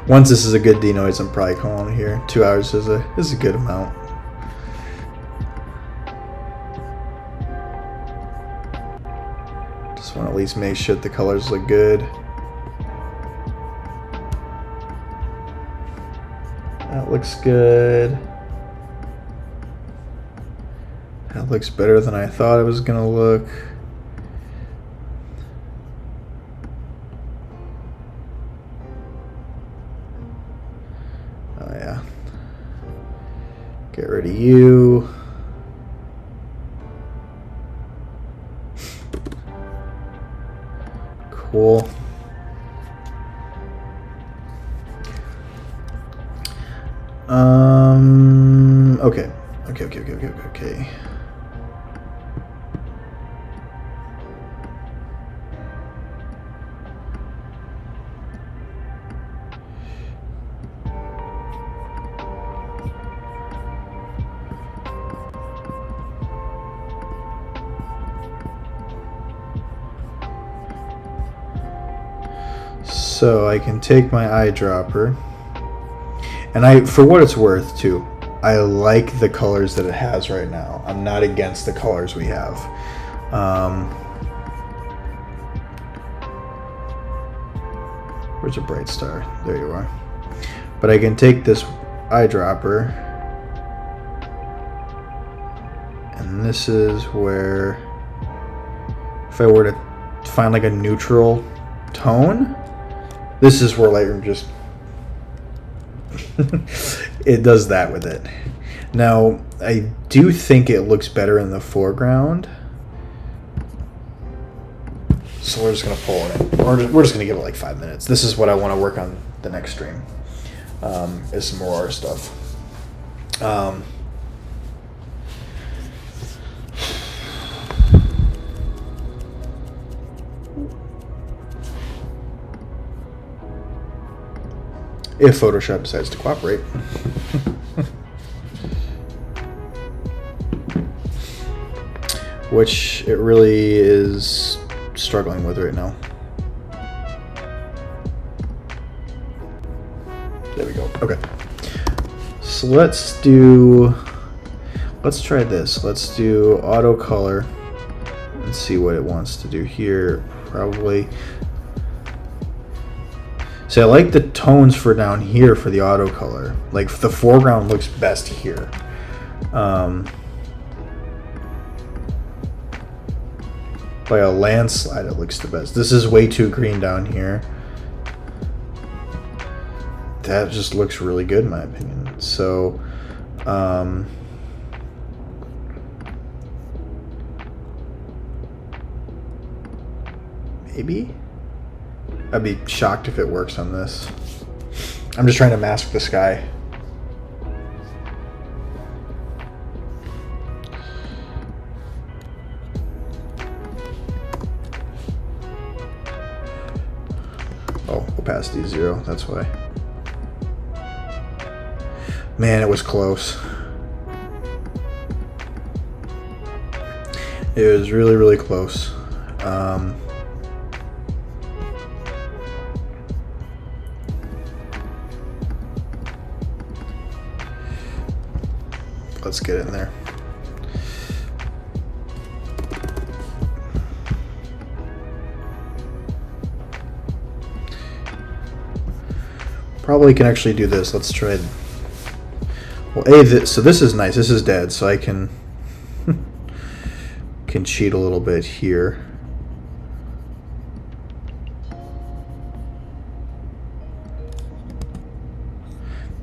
Once this is a good denoise, I'm probably calling it here. 2 hours is a good amount. Just want to at least make sure the colors look good. That looks good. That looks better than I thought it was gonna look. Oh yeah. Get rid of you. Cool. Okay. Okay. So I can take my eyedropper, and for what it's worth too, I like the colors that it has right now. I'm not against the colors we have. Where's a bright star? There you are. But I can take this eyedropper, and this is where, if I were to find like a neutral tone, this is where Lightroom just it does that with it. Now, I do think it looks better in the foreground, so we're just gonna pull it in. We're just gonna give it like 5 minutes. This is what I want to work on the next stream. Is some more art stuff. If Photoshop decides to cooperate. Which it really is struggling with right now. There we go. Okay. So let's try this. Let's do auto color and see what it wants to do here. Probably. So I like the tones for down here for the auto color. Like the foreground looks best here. By a landslide, it looks the best. This is way too green down here. That just looks really good in my opinion. So, maybe? I'd be shocked if it works on this. I'm just trying to mask the sky. Oh, opacity 0, that's why. Man, it was close. It was really, really close. Let's get in there. Probably can actually do this. Let's try. Well, so this is nice. This is dead, so I can cheat a little bit here.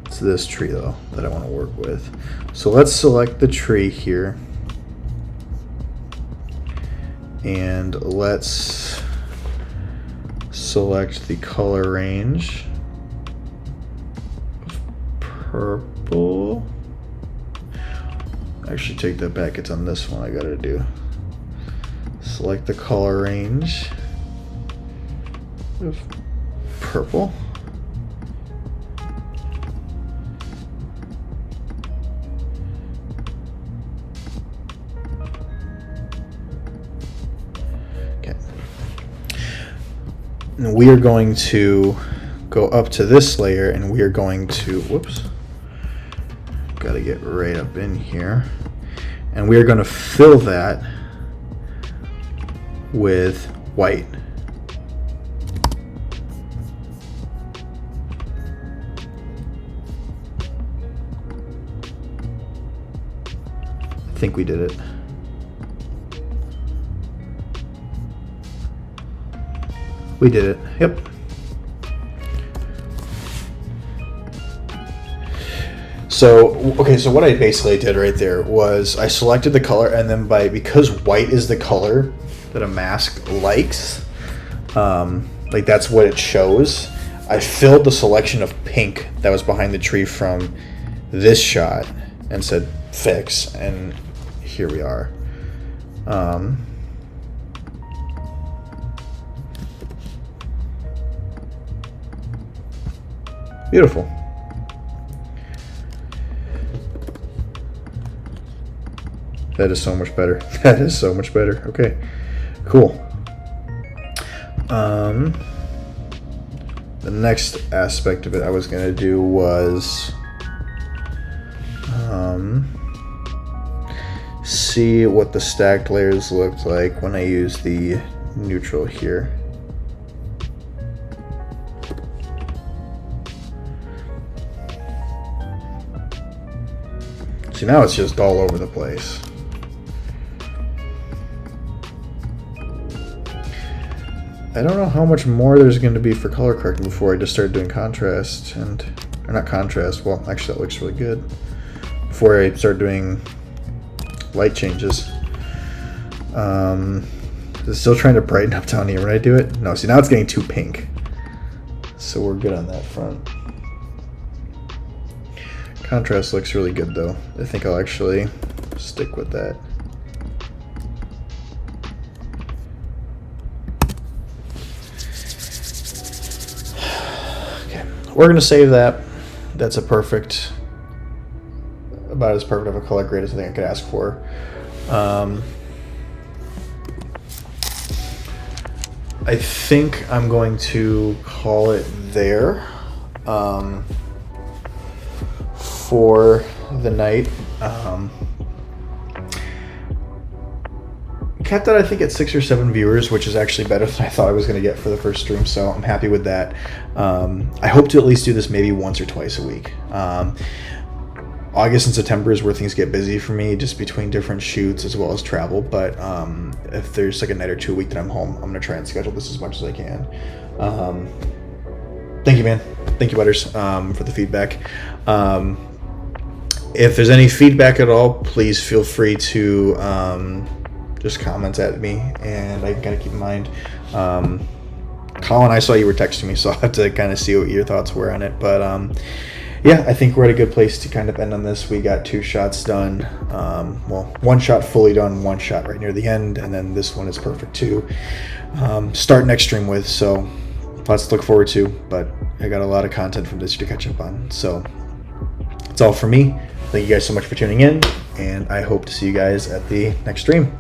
It's this tree though that I want to work with. So let's select the tree here, and let's select the color range of purple. Actually, take that back. It's on this one I gotta do. Select the color range of purple. Okay. And we are going to go up to this layer, and we are going to, whoops, got to get right up in here, and we are going to fill that with white. I think we did it. We did it. Yep. So, okay, so what I basically did right there was I selected the color, and then because white is the color that a mask likes, like that's what it shows, I filled the selection of pink that was behind the tree from this shot and said fix, and here we are. Beautiful. That is so much better. That is so much better. Okay, cool. The next aspect of it I was gonna do was see what the stacked layers looked like when I used the neutral here. See, now it's just all over the place. I don't know how much more there's going to be for color correcting before I just start doing contrast or not contrast. Well, actually that looks really good. Before I start doing light changes. Is it still trying to brighten up down here when I do it? No, see now it's getting too pink. So we're good on that front. Contrast looks really good though. I think I'll actually stick with that. We're gonna save that. That's about as perfect of a color grade as I think I could ask for. I think I'm going to call it there for the night. Kept that I think at 6 or 7 viewers, which is actually better than I thought I was going to get for the first stream, so I'm happy with that. I hope to at least do this maybe once or twice a week. August and September is where things get busy for me, just between different shoots as well as travel, but if there's like a night or two a week that I'm home, I'm going to try and schedule this as much as I can. Thank you, man. Thank you, Butters, for the feedback. If there's any feedback at all, please feel free to just comment at me, and I gotta keep in mind, Colin, I saw you were texting me, so I'll have to kind of see what your thoughts were on it, but yeah, I think we're at a good place to kind of end on this. We got 2 shots done, well, 1 shot fully done, 1 shot right near the end, and then this one is perfect too. Start next stream with, so lots to look forward to, but I got a lot of content from this to catch up on, so that's all for me. Thank you guys so much for tuning in, and I hope to see you guys at the next stream.